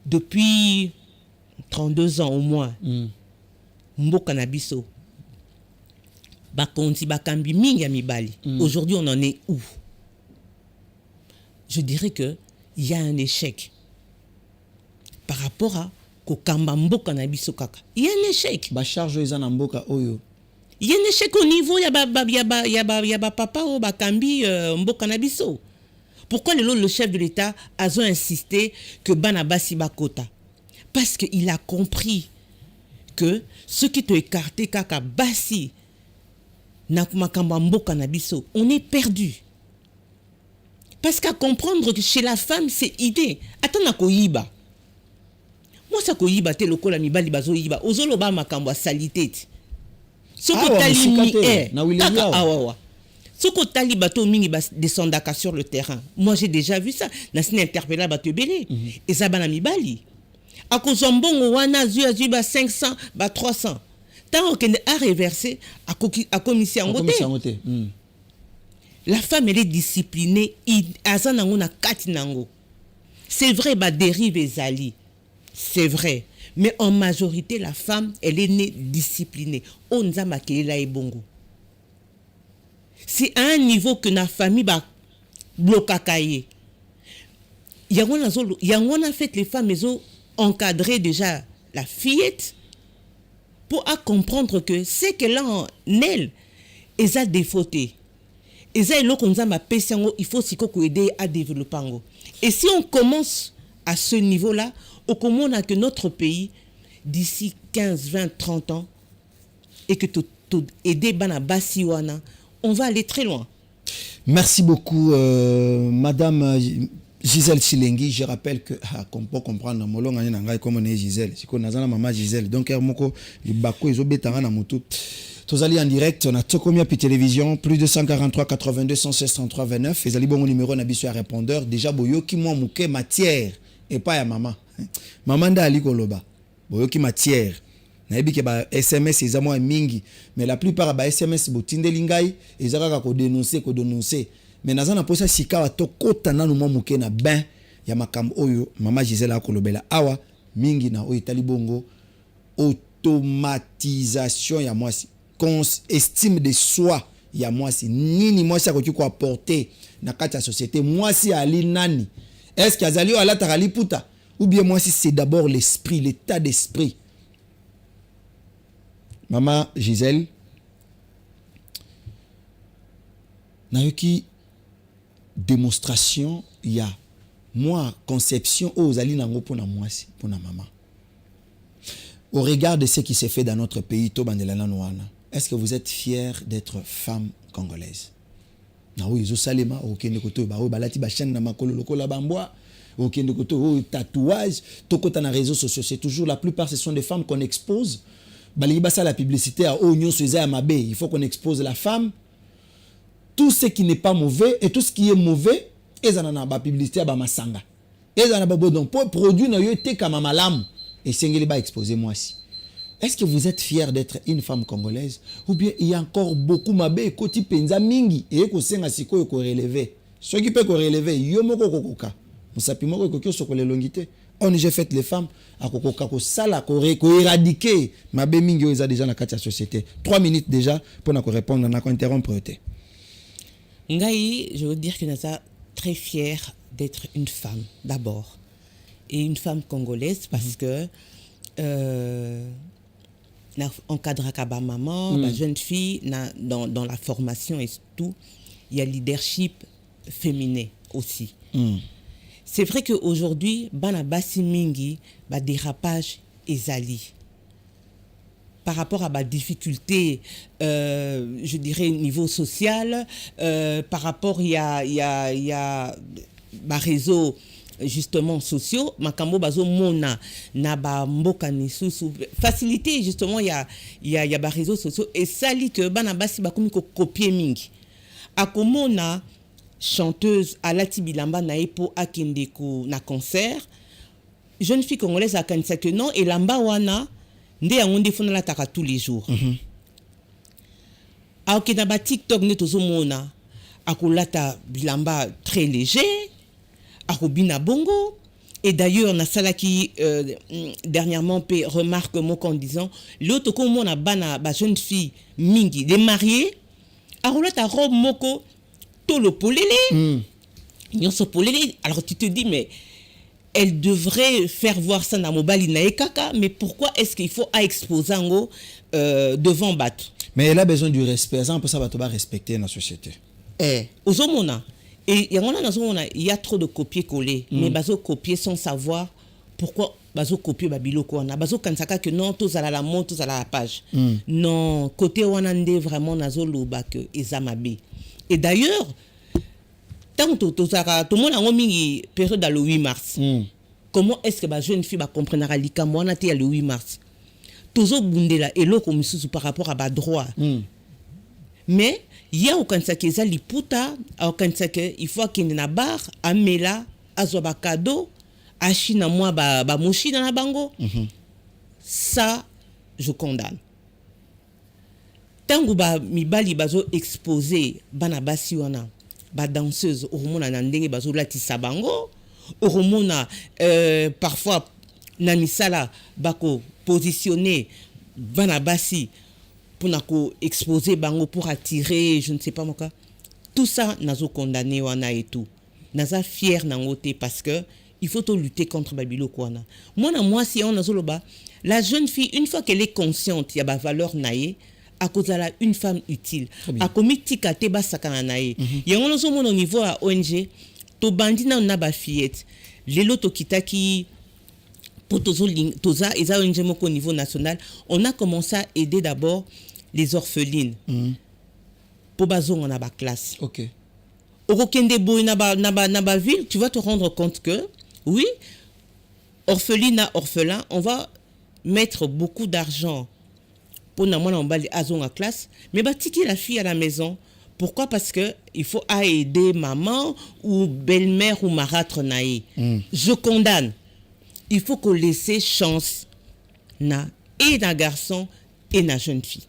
depuis 32 ans au moins, Mboka na biso, bakonzi bakambi mingi ya mibali. Aujourd'hui, on en est où? Je dirais que il y a un échec. Par rapport à kokamba mboka na biso kaka. Il y a un échec. Ba charge eza na mboka oyo. Il y a un échec au niveau ya ba papa o bakambi mboka na biso. Pourquoi le chef de l'État a insisté que bana basi bakota? Parce que il a compris que ce qui te écarté kaka basi na makamba mboka na biso, on est perdu. Parce qu'à comprendre que chez la femme c'est idée. Attends na koyiba. Moi ça koyiba te lokola mibali bazo yiba ozolo ba makambo salité. Soko tali mi na William awa. Soko tali bato mingi bas descendaka sur le terrain. Moi j'ai déjà vu ça. Na sine interpellé bato belé. Et ça bana mibali. Akozombongo wana zui ba 500 ba 300. Tant que a reversé a commission ngote. La femme elle est disciplinée, azanango na kati nango. C'est vrai ba dérive ezali. C'est vrai. Mais en majorité, la femme, elle est née disciplinée. On a maquillé la ebongo. C'est à un niveau que la famille va bloquer. Il y a fait les femmes, elles ont encadré déjà la fillette pour comprendre que c'est qu'elle a en elle, elles ont défauté. Il faut aussi aider à développer. Et si on commence à ce niveau-là, au comment on a que notre pays, d'ici 15, 20, 30 ans, et que tu aider Bana Basiwana, on va aller très loin. Merci beaucoup, Madame Gisèle Chilengi. Je rappelle que, comme pour comprendre, comme on est Gisèle, c'est qu'on a une maman Gisèle. Donc, les bako, ils ont bétanga na mutu. Tous allés en direct, on a Tokomia puis télévision, plus de 143 82 116 33 29. Les allés bon numéro n'habitué à répondeur. Déjà, boyo qui moi mouké matière et pas ya maman. Maman da ali koloba. Boyo qui matière. Nayebi ke ba SMS ezamo mingi, mais la plupart ba SMS botindeli ngai ezaka ko dénoncer. Mais nazana posa sika wa to kota nanu mo mouké na ben ya makambo oyo mama Gisela kolobela awa mingi na oyo talibongo automatisation ya moi estime de soi ya mwasi nini mwasi akoki ko apporter na kati ya société mwasi ali nani est-ce que azali ala takali puta ou bien mwasi c'est d'abord l'esprit l'état d'esprit. Maman Gisèle nayoki démonstration ya moi conception aux ali nango pona mwasi pona maman au regard de ce qui s'est fait dans notre pays to bandelana noana. Est-ce que vous êtes fiers d'être femme congolaise? Na oui zo salema okende koto ba balati ba chaîne na makolo lokola bambwa okende koto tatouage tokota na réseaux sociaux, c'est toujours la plupart ce sont des femmes qu'on expose. Bali basa la publicité à oignon soza mabe, il faut qu'on expose la femme. Tout ce qui n'est pas mauvais et tout ce qui est mauvais ezana ba publicité ba masanga. Ezana ba bodon pour produit na yo te kama malamu et sengeli ba exposer moi aussi. Est-ce que vous êtes fiers d'être une femme congolaise ou bien il y a encore beaucoup mabe koti penza mingi et ko senga siko ko relever. Ce qui peut ko relever yo moko kokoka. Musapi moko kokyo sokole longité. On j'ai fait les femmes à kokoka ko sala ko éradiquer mabe mingi oza déjà na kati ya société. 3 minutes déjà pour na ko répondre na ko interrompre te. Ngai, je veux dire que Naza très fière d'être une femme d'abord et une femme congolaise parce que encadre à maman, la jeune fille dans la formation et tout, il y a leadership féminin aussi. C'est vrai qu'aujourd'hui, bana basi mingi ba dérapage ezali par rapport à ma difficulté, je dirais niveau social, par rapport il y a ma réseau justement sociaux, makambo bazo mona na ba mboka nisusu facilité justement il y a ba réseaux sociaux et ça lit que bana basi ba komi ko copier mingi akomona chanteuse Alati Bilamba na epo akende ko na concert jeune fille congolaise akanisa que non et lamba wana nde yango ndefona la taka tous les jours akenda ba TikTok ne tozomona akolata bilamba très léger Arobina Bongo. Et d'ailleurs, on a ça là qui dernièrement remarque moi en disant l'autre comme on a bana ba jeune fille mingi des mariés arola ta robe moko tolo polele nyonso polele. Alors tu te dis mais elle devrait faire voir ça na mobali na ekaka, mais pourquoi est-ce qu'il faut exposer ngo devant battu? Mais elle a besoin du respect, ça on peut ça va respecter dans la société. Ozomona. Et il y a trop de copier-coller. Mais bazo copier sans savoir pourquoi bazo copier babiloko wana. Bazo kansaka que non, tous à la montre, tous à la page. Non, côté wanande vraiment nazo loba que ezamabe. Et d'ailleurs, tant tout le monde a une période dans le 8 mars. Comment est-ce que la jeune fille va comprendre à l'Ikamwana le 8 mars? Toujours bundela et l'autre par rapport à bas droit. Mais il y a aucun sakéza liputa, aucun saké, il faut qu'il y ait na bar, amela, azoba cadeau, achina moi ba moshi dans la bango. Ça, je condamne. Tant que ba mibali bazo exposé bana basi wana, ba danseuse hormona na ndenge bazo latisa bango, hormona parfois na misala bako positionner bana basi pour exposer bango pour attirer je ne sais pas moi quoi. Tout ça nazo condamné wana et tout naza fier nangote parce que il faut lutter contre babilo kwana moi si on nazo loba la jeune fille une fois qu'elle est consciente il y a ba valeur naé à cause de une femme utile a commis tikate ba sakana naé il y a on nazo mon niveau à ONG to bandina na ba fillette lelo to kitaki pour toza et ça au niveau national on a commencé à aider d'abord les orphelines. Pour bazo on a ba classe. OK. Au Kende boy na ba ville, tu vas te rendre compte que oui, orpheline à orphelin, on va mettre beaucoup d'argent pour na mona on ba azon à classe, mais ba tiki la fille à la maison. Pourquoi? Parce que il faut aider maman ou belle-mère ou marâtre naï. Je condamne. Il faut qu'on laisse chance na et na garçon et na jeune fille.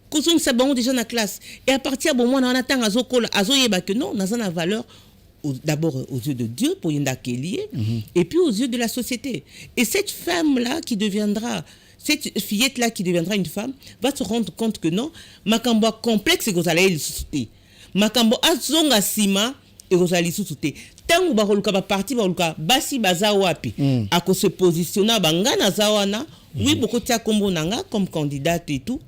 Qu'on ça bon déjà dans la classe et à partir bon moi on attend azoyeba que non dans une valeur d'abord aux yeux de Dieu pour yenda lié et puis aux yeux de la société. Et cette femme là qui deviendra cette fillette-là qui deviendra une femme va se rendre compte que non, makambo complexe ekozala lisusu. Makambo azonga sima ekozala lisusu te. Tango bakoluka ba parti bakoluka basi baza wapi ako se positionner banga na zawana oui beaucoup tia kombo nanga comme candidate et tout.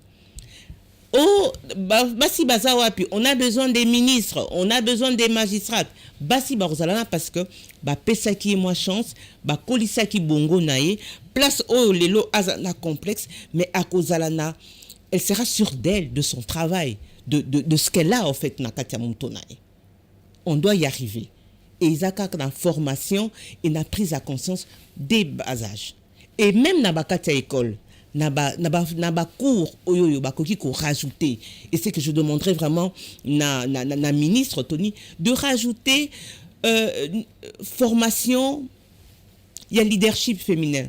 Oh, basi baza wapi, on a besoin des ministres, on a besoin des magistrats. Basi barozalana parce que ba pesa qui moi chance, ba kolisa qui bongo nae, place au lelo azana complexe, mais à kozalana, elle sera sûre d'elle, de son travail, de ce qu'elle a en fait na katia montonae. On doit y arriver. Et Isaka na formation et na prise à conscience des bas âges. Et même na ba katia école. Naba cours oyoyo bakoki ko rajouter, et c'est que je demanderais vraiment na ministre Tony de rajouter formation, il y a leadership féminin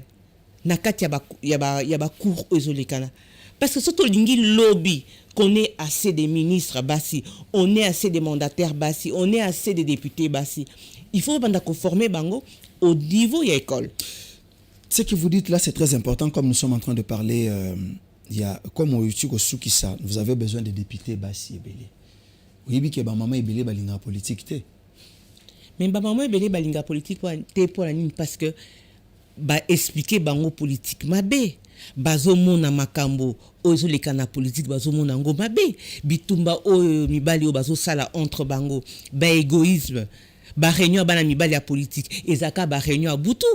na kati ya ba cours ozolikana, parce que surtout lingi lobby qu'on ait assez de ministres basi, on ait assez de mandataires basi, on ait assez de députés basi, il faut banda ko former bango au niveau ya école. Ce que vous dites là, c'est très important. Comme nous sommes en train de parler, il y a, comme au YouTube, vous avez besoin de députés Bassi et Belé. Oui, mais que maman et Belé balinga politique te. Mais maman et Belé balinga politique te pour la ligne parce que ba expliquer bango politique mabe. Bazo mona makambo ozo le kana politique bazo mona ngo mabe. Bitumba o mibali o bazo sala entre bango. Ba égoïsme. Ba réunion bana mibali ya politique. Ezaka ba réunion à butu.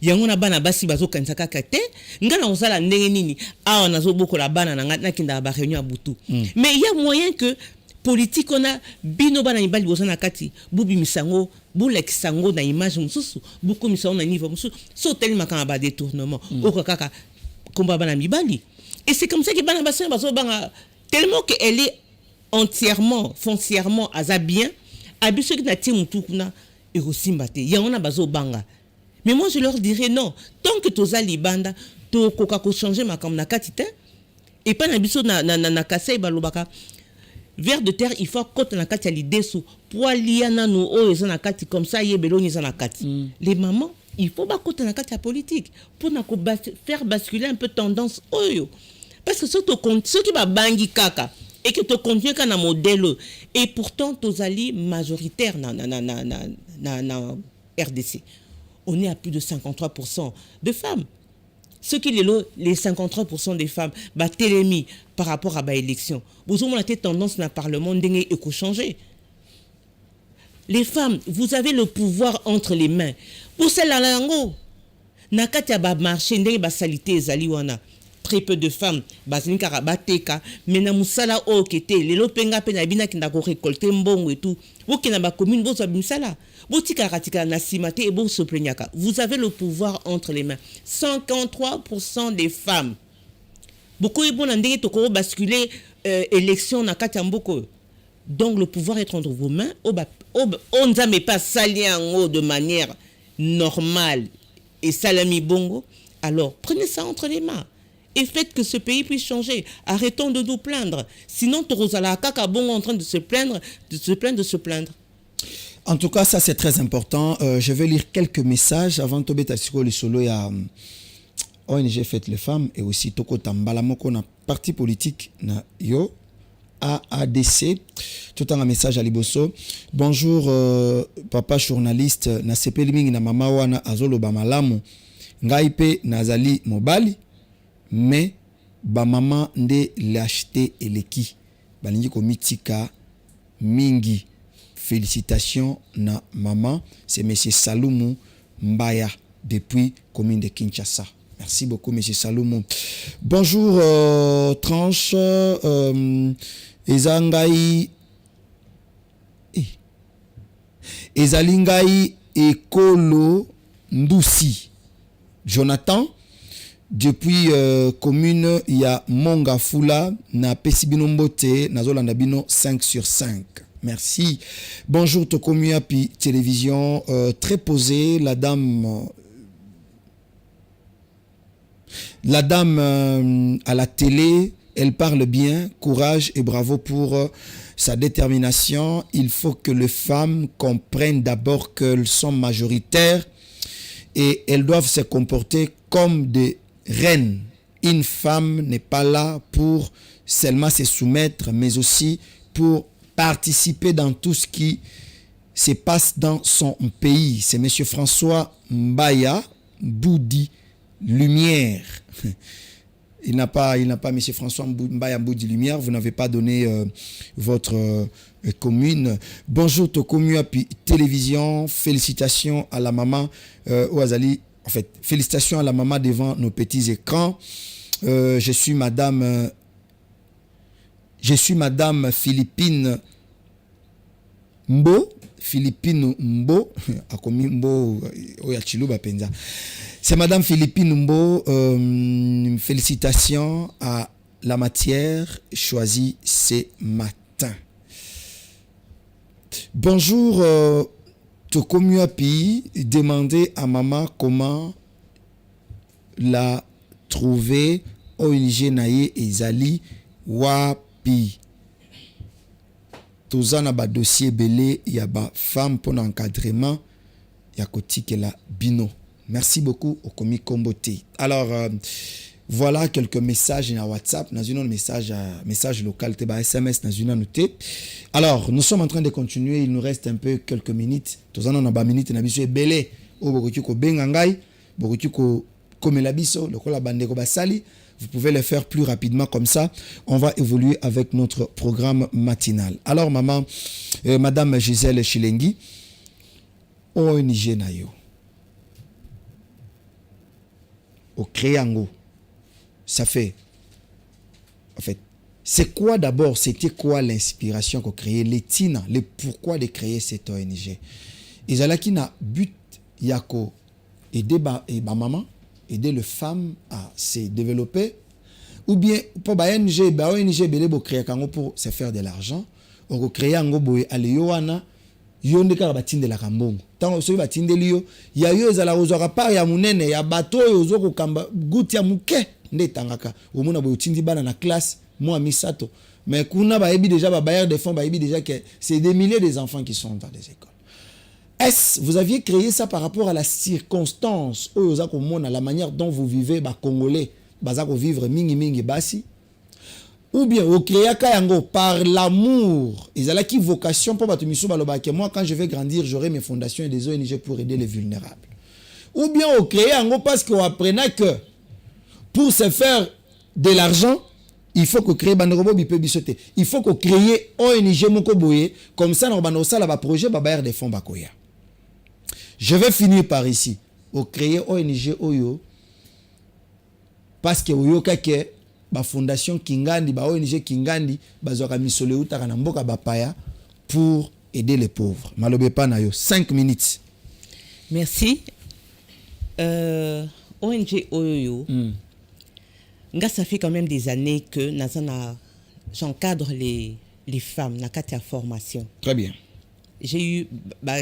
Yango na bana basi bazo kansaka kate ngana osala ndenge nini awa nazo boko la bana na kinda ba réunion à butu. Mais il y a moyen que politique on a bino bana mibali bozana kati bubi misango bulek sango na image mususu buko misango na niveau mususu so tellement quand ba détournement okaka komba bana mibali. Et c'est comme ça que bana basi bazo banga tellement que elle est entièrement foncièrement aza bien abiso ki na ti mutu kuna ekosimbate yango na bazo banga. Mais moi, je leur dirais non. Tant que tu as libanda, tu as changé ma comme na katite. Et pas na biso na kasei balobaka. Vers de terre, il faut que na kati l'idée sous poilia na no o ezana kati comme ça yebelo ni ezana kati. Les mamans, il faut pas que na kati politique pour na faire basculer un peu tendance oyo. Parce que ceux qui va bangi kaka et que tu continues kana modèle et pourtant tu ali majoritaire na RDC. On est à plus de 53% de femmes. Ce qui est les 53% des femmes, bah télémi par rapport à l'élection. Vous avez tendance dans le Parlement d'engager et changer. Les femmes, vous avez le pouvoir entre les mains. Pour celle-là, nakati ba marché ndenge ba salité ezaliwana. Très peu de femmes bazinika rabateka mena musala o kete lelo penga pe na bina kinda ko récolter mbongo et tout. Bokina ba commune bo misala. Botika ratika na simate et bo se plaignaka. Vous avez le pouvoir entre les mains. 53% des femmes. Beaucoup est bon ndenge to ko basculer élection na kati mboko. Donc le pouvoir est entre vos mains. On ne jamais pas sali en haut de manière normale et salami bongo. Alors prenez ça entre les mains. Et faites que ce pays puisse changer. Arrêtons de nous plaindre. Sinon, Torozala Kaka bon en train de se plaindre. En tout cas, ça c'est très important. Je vais lire quelques messages avant de mettre le solo. Il y a ONG Faites les Femmes et aussi Toko Tambala Moko na parti politique na yo AADC. Tout un message à Liboso. Bonjour papa journaliste na sepeli mingi na mama wana azolo bamalamu ngaipe nazali mobali. Mais ba maman nde l'acheter eleki balingi komitika mingi. Félicitations na maman, c'est monsieur Saloumou Mbaya depuis commune de Kinshasa. Merci beaucoup monsieur Saloumou. Bonjour tranche ezangai ezalingai ekolo ndusi Jonathan. Depuis commune, il y a Mongafula, na Pesibino Mbote, na Zolanda Bino 5/5. Merci. Bonjour Tokomu Api télévision, très posée, la dame à la télé, elle parle bien, courage et bravo pour sa détermination. Il faut que les femmes comprennent d'abord qu'elles sont majoritaires et elles doivent se comporter comme des reines Une femme n'est pas là pour seulement se soumettre, mais aussi pour participer dans tout ce qui se passe dans son pays. C'est M. François Mbaya Boudi Lumière. Il n'a pas M. François Mbaya Boudi Lumière. Vous n'avez pas donné votre commune. Bonjour Tokomu puis télévision. Félicitations à la maman Ouazali. En fait, félicitations à la maman devant nos petits écrans. Je suis Madame Philippine Mbo. Philippine Mbo. Akomi Mbo Oyachiluba Penza. C'est Madame Philippine Mbo. Félicitations à la matière choisie ce matin. Bonjour Tokomuapi. Demandez à maman comment la trouver. ONG Naye Ezali Wapi. Tozana ba dossier belé ya ba femme pour l'encadrement ya kotike la bino. Merci beaucoup au Komi Kombote. Alors voilà quelques messages na WhatsApp, dans une message local te ba SMS dans une noté. Alors nous sommes en train de continuer, il nous reste un peu quelques minutes. Tozana na ba minute na biso belé o bokoki ko benga ngai, bokoki ko komela biso lokola bandeko basali. Vous pouvez le faire plus rapidement comme ça. On va évoluer avec notre programme matinal. Alors, Madame Gisèle Chilengi, ONG Nayo, au Créango, ça fait. En fait, c'est quoi d'abord, c'était quoi l'inspiration qu'on créait, les tina, le pourquoi de créer cette ONG? Ils allaient qui n'a but, yako, aider ba maman, aider les femmes à se développer, ou bien pour ONG belé bo créer kango pour se faire de l'argent, on créer ango boye ale yoana yonde ka batinde la kambongo tant so batinde liyo ya yo ezala ozora par ya munene ya bato ozo ko kamba guti ya muke nde tangaka omona boye tindi bana na classe moi misato mais kuna ba ebi déjà ba bailleurs de fonds ba ebi déjà que c'est des milliers des enfants qui sont dans les écoles. Est-ce vous aviez créé ça par rapport à la circonstance la manière dont vous vivez ba congolais bazako vivre mingi basi ou bien au créa kayango par l'amour ils ont qui vocation pour batumiso baloba que moi quand je vais grandir j'aurai mes fondations et des ONG pour aider les vulnérables ou bien au créa yango parce qu'on apprenait que pour se faire de l'argent il faut que créer bandrobo bipe bisote il faut que créer ONG moko boye comme ça on bano sala ba projet ba bailler des fonds bakoya. Je vais finir par ici. Au créer ONG Oyo, parce que Oyo kake, ba fondation Kingandi, ba ONG Kingandi, ba zoka misole utaka na mboka bapaya pour aider les pauvres. Malobe pa na yo 5 minutes. Merci. ONG Oyo. Nga ça fait quand même des années que j'encadre les femmes na kati ya formation. Très bien. J'ai eu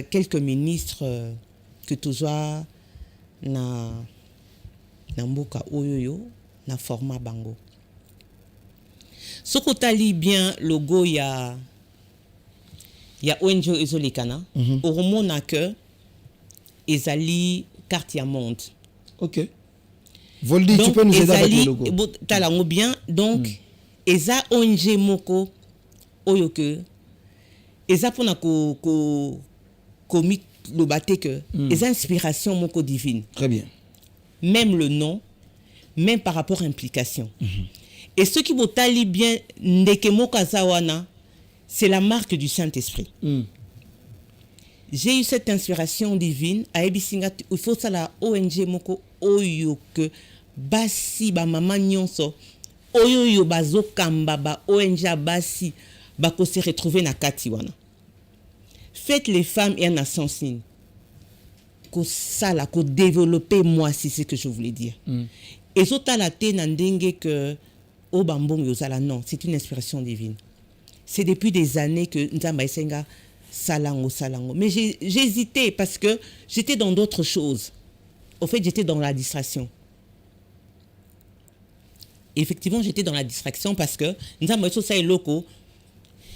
quelques ministres que toujours na mboka oyoyo na format bango. Soko tali bien logo ya ONG Ezolikana oromona que ezali carte ya monde. OK. Voldi, tu peux nous aider avec le logo. Talango bien donc eza ONG moko oyo que eza pona ko le baté que les inspirations moko divine. Très bien. Même le nom, même par rapport à implication. Et ce qui botali bien ndeke moka zawana, c'est la marque du Saint-Esprit. J'ai eu cette inspiration divine à Ebisinga, il faut ça la ONG moko oyo que basi ba mama nyonso oyo bazo kamba ba ONG basi ba ko se retrouver na kati wana. Faites les femmes et un signe. Que ça là, que développer moi, c'est ce que je voulais dire. Et ça la te nandenge que au bambong yozala non, c'est une inspiration divine. C'est depuis des années que Nzamba Esenga salango. Mais j'ai hésité parce que j'étais dans d'autres choses. Au fait, j'étais dans la distraction. Effectivement, j'étais dans la distraction parce que Nzamba Esenga est loco.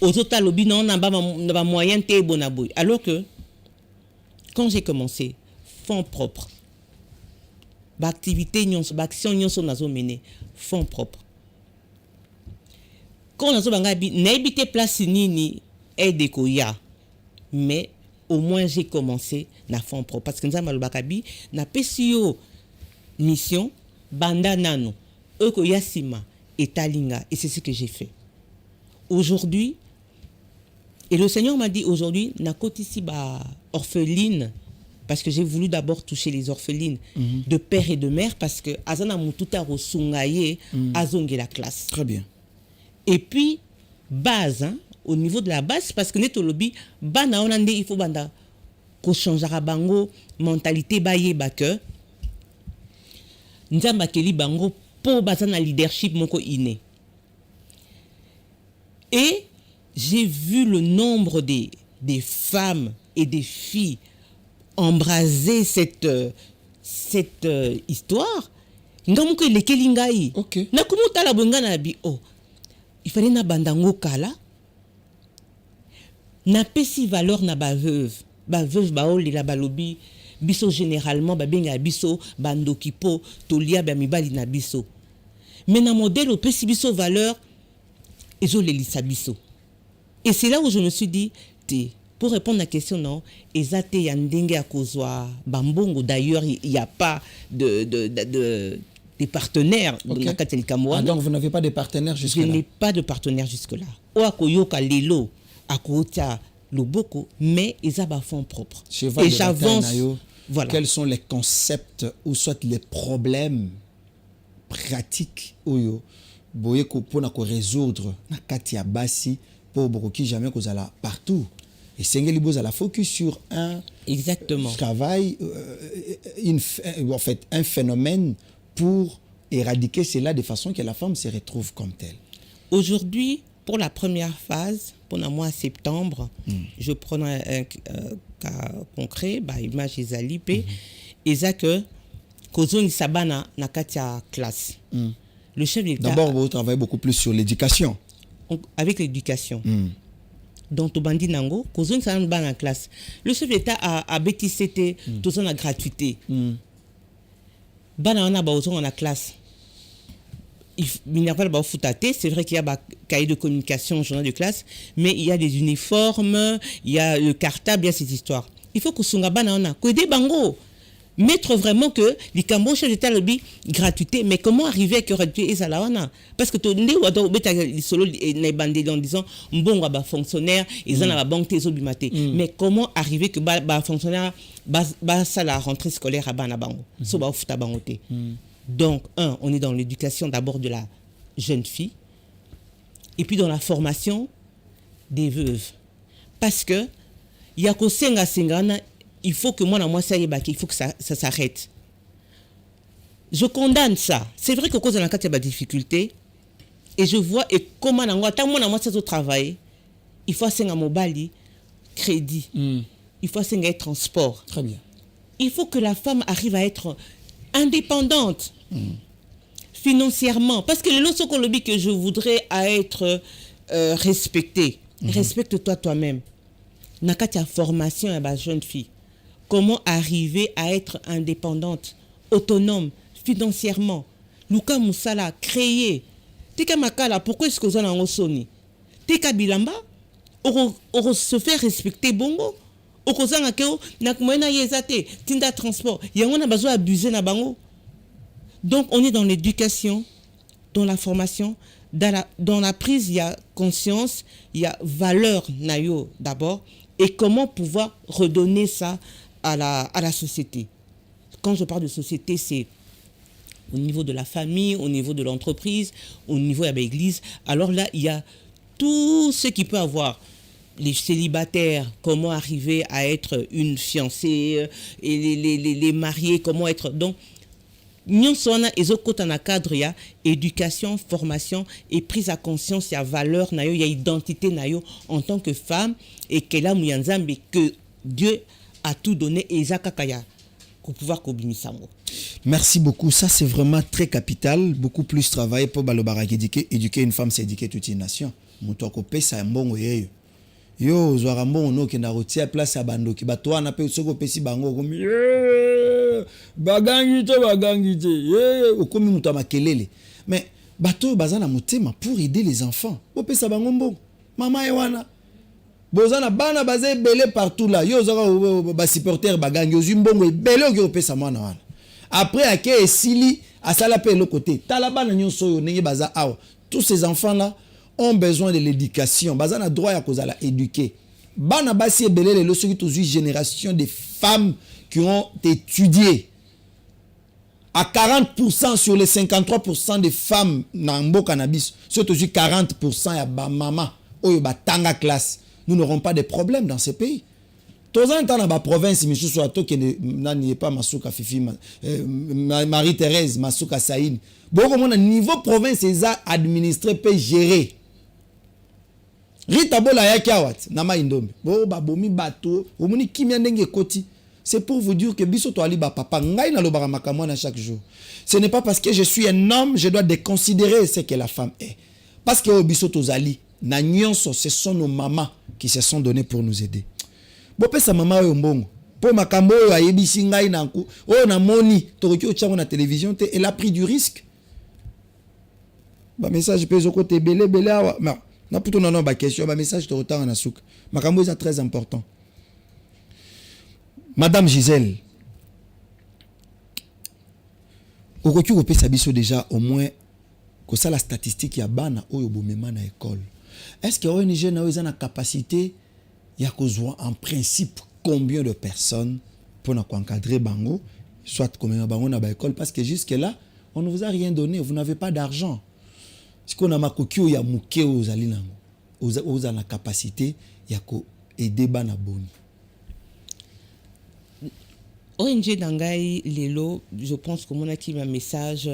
Ozota lobi non n'a pas moyen te bonaboy. Alors que quand j'ai commencé fonds propres activité nyonso ba action nyonso nazo mener fonds propres. Quand nazo banga bi na habité place nini aide koya, mais au moins j'ai commencé na fonds propres parce que nza malobaka bi na pesio mission banda nano eko yasima etalinga, et c'est ce que j'ai fait. Aujourd'hui, et le Seigneur m'a dit aujourd'hui, na kotisi ba orpheline, parce que j'ai voulu d'abord toucher les orphelines de père et de mère, parce que azana mututa rosungaye azonge la classe. Très bien. Et puis base, hein, au niveau de la base, parce que netolobi bana onande il faut banda ko changera bango mentalité baye bake nzamba keli bango po bazana leadership moko inné. Et j'ai vu le nombre des femmes et des filles embraser cette histoire. Ngamuko lekeli ngai. OK. Na kumuta la bongana bi oh. Il fallait na bandango kala. Na pesi valeur na ba veuve ba oli la balobi biso généralement ba benga biso bandokipo tolia ba mibali na biso. Mais na modèle au pesi biso valeur ezo lelisa biso. Et c'est là où je me suis dit pour répondre à la question, non, ezate yandenge à kozwa bambongo. D'ailleurs, il n'y a pas des partenaires dans la Kateli Kamouana. Donc vous n'avez pas de partenaires jusque-là? Je n'ai pas de partenaire jusque-là. Oakoyoka lelo, akota loboko, mais ils ont fonds propres. Et j'avance. Voilà. Quels sont les concepts ou soit les problèmes pratiques oyo boye ko pona ko résoudre na kati ya basi pour bokoki jamais kozala partout? Et Sengeli Boza la focus sur un travail, en fait, un phénomène pour éradiquer cela de façon que la femme se retrouve comme telle. Aujourd'hui, pour la première phase, pendant le mois de septembre, je prends un cas concret, image Ezalipe, et ça que Kozoni Sabana na katia classe. Le chef d'État. D'abord, vous travaillez beaucoup plus sur l'éducation. Avec l'éducation. Dans Tobandi Nango, Kozoni Sabana ban en classe. Le chef d'État a bêtisé tout ça en gratuité. Bana on a baozo en classe. C'est vrai qu'il y a un cahier de communication, un journal de classe, mais il y a des uniformes, il y a le cartable, il y a cette histoire. Il faut que Sungabana on a que des bangos. Mettre vraiment que les Cambodgiens chef d'État lobby gratuité, mais comment arriver à que gratuité et ça là parce que tu ne dois pas solo les bandés en disant bon va fonctionnaire ils en a banque tes obimaté mais comment arriver que ba fonctionnaire ba ça la rentrée scolaire à bana bango so ba futa bangoté. Donc on est dans l'éducation d'abord de la jeune fille et puis dans la formation des veuves parce que il y a ko senga sengana. Il faut que moi ça y est, il faut que ça s'arrête. Je condamne ça. C'est vrai que cause de la il y a des difficultés et je vois et comment tant moi ça travailler, il faut un mobile crédit. Il faut un transport. Très bien. Il faut que la femme arrive à être indépendante financièrement parce que le loso kolobi que je voudrais à être respectée. Respecte-toi toi-même. Nakatia formation à la jeune fille. Comment arriver à être indépendante, autonome, financièrement. Luka Moussala, créer. Tika Makala, pourquoi est-ce que vous en avez sonné? Tika Bilamba, on se fait respecter bongo. Okozanga keo, nakumena yezate, tinda transport. Yango na besoin d'abuser na bango. Donc on est dans l'éducation, dans la formation, dans la prise, il y a conscience, il y a valeur nayo d'abord. Et comment pouvoir redonner ça à la société. Quand je parle de société, c'est au niveau de la famille, au niveau de l'entreprise, au niveau de l'église. Alors là, il y a tout ce qui peut avoir. Les célibataires, comment arriver à être une fiancée, et les mariés, comment être... Donc, nous sommes dans un cadre, il y a éducation, formation et prise à conscience, il y a valeur, il y a identité en tant que femme et qu'elle a que Dieu a tout donné et Zakakaya pour pouvoir kobimisango. Merci beaucoup. Ça, c'est vraiment très capital. Beaucoup plus travailler pour balobarak éduquer une femme, c'est éduquer toute une nation. Mouto kopé ça mbongo yeyo. Yo zwara mbongo no kenda rotia place à bando ki bato na pe soko pesi bango komi. bagangi te okomi muto ya makelele. Mais bato baza na motema pour aider les enfants. Bopesa bango mbongo. Mama ewana bozana bana baza ebele partout là. Yo zaka ba supporter bagangi ozwi mbongo ebele oki opesa mwana wana. Après ake esili asala pe le côté. Tala bana nyonso yo ndenge baza awa. Tous ces enfants là ont besoin de l'éducation. Baza na droit ya kozala éduquer. Bana basi ebele lelo soki tozwi génération de femmes qui ont étudié. À 40% sur les 53% des femmes dans le cannabis, surtout 40% ya ba maman oyo ba tanga classe. Nous n'aurons pas de problème dans ce pays. Tous en temps dans la province, monsieur Soato qui n'est pas Masuka Fifi, Marie-Thérèse, Masuka Saïn. Bon, comme on a niveau province, c'est administré, peut gérer. Rita Bola Yakiawat, Nama Indombe. Bon, babomi bateau, omoni kimia ndenge koti. C'est pour vous dire que biso to ali ba papa ngai na lobara makamwana chaque jour. Ce n'est pas parce que je suis un homme, je dois déconsidérer ce que la femme est. Parce que biso to zali na nyonso, ce sont nos mamans qui se sont données pour nous aider. Bopesa mama oyo mbongo. Po makambo oyo ayebisi ngai na nku. Oyo na moni tokoki otyango na télévision te, elle a pris du risque. Ba message pezo côté belé awa. Na puto non ba question ba message to retard na souk. Makambo est très important. Madame Gisèle, okoki opesa biso déjà au moins que ça la statistique ya bana oyo bomema na école. Est-ce que ONG na oyo na capacité ya kozwa en principe combien de personnes pour encadrer bango, soit combien bango na ba école, parce que jusque là on ne vous a rien donné, vous n'avez pas d'argent. Si qu'on a makoki ya muke ozali nango, oza na capacité ya ko aider bana boni. ONG Dangai Lelo, je pense que mon acquis un message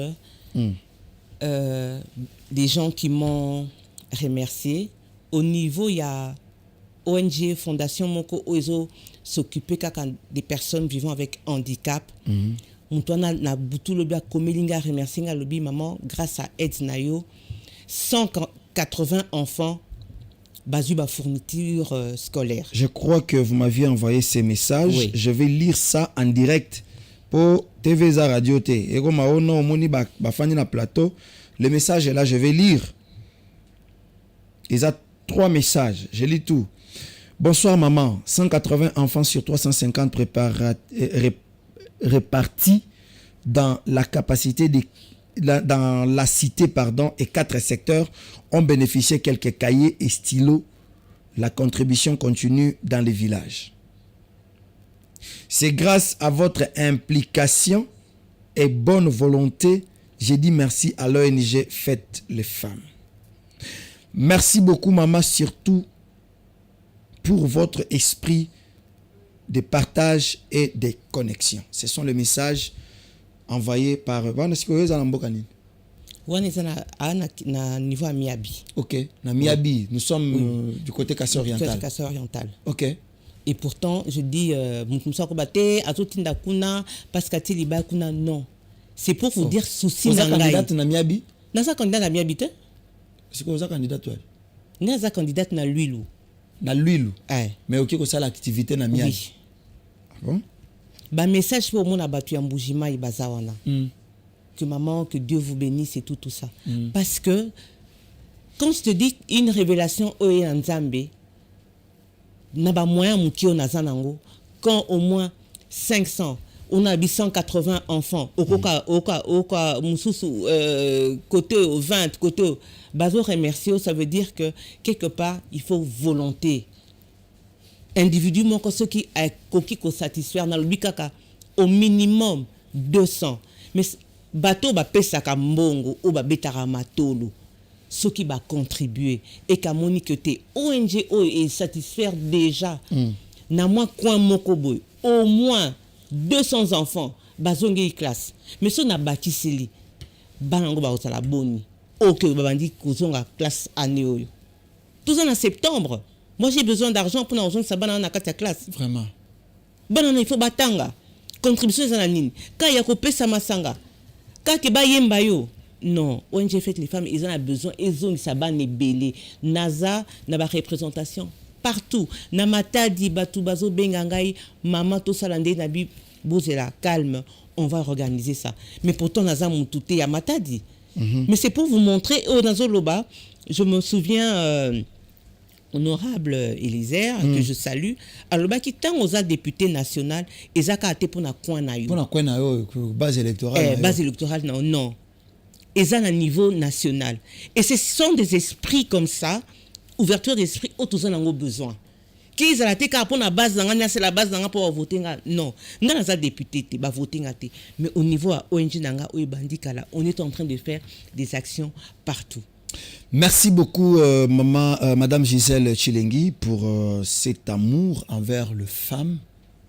des gens qui m'ont remercié. Au niveau, il y a ONG Fondation Moko Oezo s'occuper des personnes vivant avec handicap. Moutouana na butu lobia komelinga remercier nga lobi maman grâce à aide nayo 180 enfants basu ba fourniture scolaire. Je crois que vous m'aviez envoyé ces messages. Oui. Je vais lire ça en direct pour TVza Radio T. Et comme on a moni ba fani na plateau, le message est là, je vais lire. Il y a 3 messages, je lis tout. Bonsoir maman, 180 enfants sur 350 répartis dans la capacité dans la cité et 4 secteurs ont bénéficié quelques cahiers et stylos. La contribution continue dans les villages. C'est grâce à votre implication et bonne volonté, j'ai dit merci à l'ONG Faites les femmes. Merci beaucoup maman, surtout pour votre esprit de partage et de connexion. Ce sont les messages envoyés par na niveau à Miabi. Ok, na Miabi, nous sommes du côté Kassai-Oriental. Kassai-Oriental. Ok. Et pourtant, je dis parce que liba kuna non. C'est pour vous dire souci na candidate na Miabi. Na sa candidat na Miabi te? C'est quoi ça candidat toi? Na sa candidate na Luilu. Na Luilu. Mais ok ko ça l'activité na Miabi. Oui. Ah bon? Ba message pour mon abatu ya Mbujima ibazawana. Que maman, que Dieu vous bénisse et tout ça. Parce que quand je te dis une révélation oye nzambe na ba moyen mukio nazanango, quand au moins 500 on a 180 enfants oka mususu côté 20 côté bazo remercier, ça veut dire que quelque part il faut volonté individuellement que ceux qui a koki ko satisfaire na lubikaka au minimum 200, mais bateau ba pesaka mbongo ou ba betara matolo ceux qui va contribuer et ka moni que te ONG et satisfaire déjà na moi coin moko boy au moins 200 enfants bazongi classe, mais so na bakiseli banango ba osala boni OK babandi kozonga classe année oyo tout ça en septembre. Moi j'ai besoin d'argent pour na ça banana na kata classe vraiment banana il faut batanga contribution za nini ka ya ko pesa masanga ka ke ba yemba yo non ONG Faites les femmes ils ont besoin ils ont ça ban belé naza na ba représentation partout na matadi batu bazo benga ngai mama to salande na bi bozela calme, on va organiser ça. Mais pourtant naza mututé ya matadi. Mais c'est pour vous montrer dans Zoloba, je me souviens honorable Élisère que je salue, alors qui tant aux députés national ezaka ate pour na coin na yo. Pour na coin na yo base électorale. Base électorale non. Eza na niveau national. Et ce sont des esprits comme ça, ouverture d'esprit autour de nos besoins. Qu'ils a été pour la base d'anga, c'est la base d'anga pour voter. Non, nous avons député, va voter. Mais au niveau à ONG d'anga, on est en train de faire des actions partout. Merci beaucoup, Madame Gisèle Tshilengui, pour cet amour envers les femmes,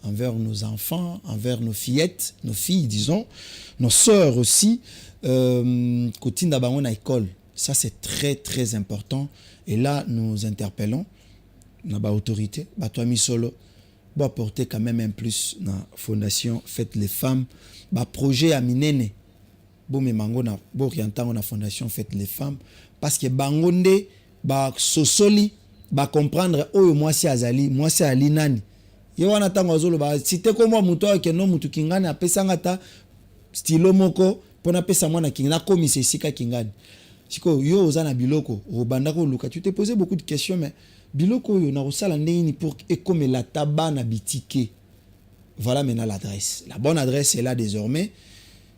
envers nos enfants, envers nos fillettes, nos filles, disons, nos sœurs aussi. Kotinda bango na école, ça c'est très très important. Et là, nous interpellons na autorité, toi misolo, va apporter quand même un plus na fondation Faites les femmes, projet à minene, me mango na orientant na fondation Faites les femmes, parce que bangonde sosoli comprendre oyo mwasi azali, mwasi ali nani. Ye wana tango azolo cité comme moi muto ke no mutu kingani apesanga ta stylo moko pona pesa mwana kingana komi sika kingani. Siko yo ozana biloko obanda ko luka, tu te posais beaucoup de questions, mais biloko yo na osala ndeni pour comme la taba na bitike. Voilà maintenant l'adresse. La bonne adresse est là désormais.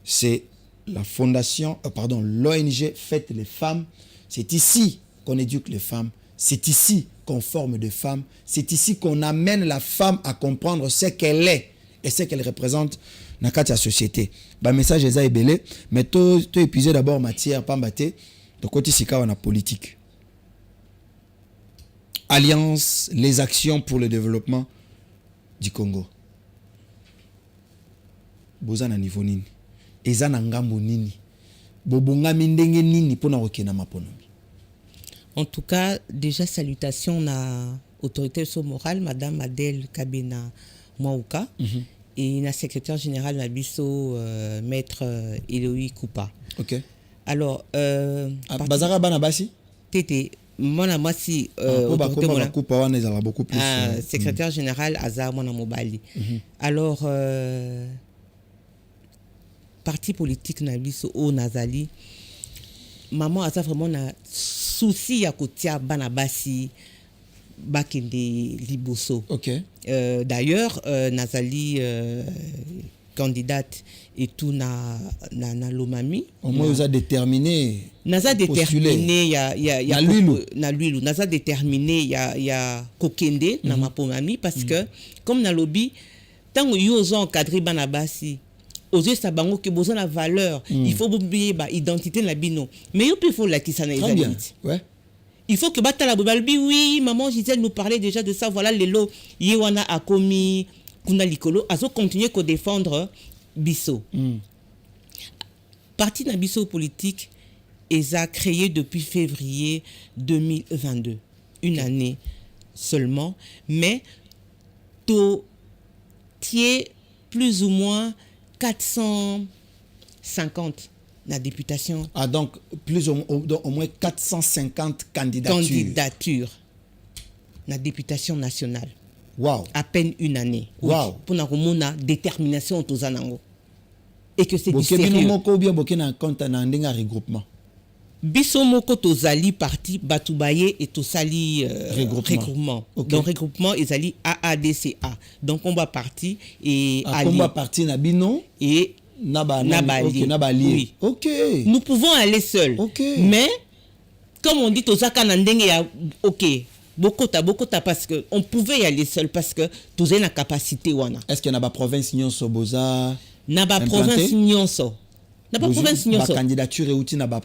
C'est la fondation, l'ONG Faites les femmes. C'est ici qu'on éduque les femmes. C'est ici qu'on forme des femmes. C'est ici qu'on amène la femme à comprendre ce qu'elle est et ce qu'elle représente dans la société. Message est belé, mais tu épuisé d'abord matière pambate. De côté sika on a politique. Alliance, les actions pour le développement du Congo. Bozana niveau nini? Ezana ngambo nini? Bobunga mindenge nini pona okena mapono? En tout cas, déjà salutations à l'autorité morale, Madame Adèle Kabena Mouaka, et la secrétaire générale Nabiso, Maître Eloï Koupa. Ok. Alors, Bazara Banabasi? Tété, moi si beaucoup plus. Secrétaire général Azar Mona Mobali. Alors, parti politique Nabiso au Nazali, maman a vraiment un souci à côté Banabasi Bakende Liboso. Ok. D'ailleurs, Nazali candidate et tout na Lomami. Au moins vous a déterminé. Naza déterminé ya Lwilu. Naza déterminé ya Kokende na Mapomami parce que comme na lobby tant que yo encadré Banabasi aux yeux ça bango que besoin la valeur, il faut oublier identité la bino. Mais il faut la qui ça na ouais. Il faut que batala bobalbi oui, maman Gisèle nous parlait déjà de ça, voilà les lots yewana akomi kuna likolo azo continuer ko défendre biso. Parti na biso politique a créé depuis février 2022, une année seulement, mais to tiers plus ou moins 450 la députation. Ah donc plus au moins 450 candidatures. La députation nationale. Wow. À peine une année. Wow. Pour na détermination aux anango. Et que c'est du sérieux. sérieux. Moko bien bokena compte na ndenga regroupement. Biso moko tozali parti Batoubaye et tosali regroupement. Okay. Donc regroupement ezali AADCA. Donc on va parti et on va parti na bino et Nabali. Oui. OK. Nous pouvons aller seuls. Okay. Mais comme on dit tozaka na ndenge ya OK. Bokota parce que on pouvait y aller seul parce que tous la capacité wana. Est-ce qu'il y a na province nyonso boza na ba province nyonso. Na ba province nyonso. La candidature est outil dans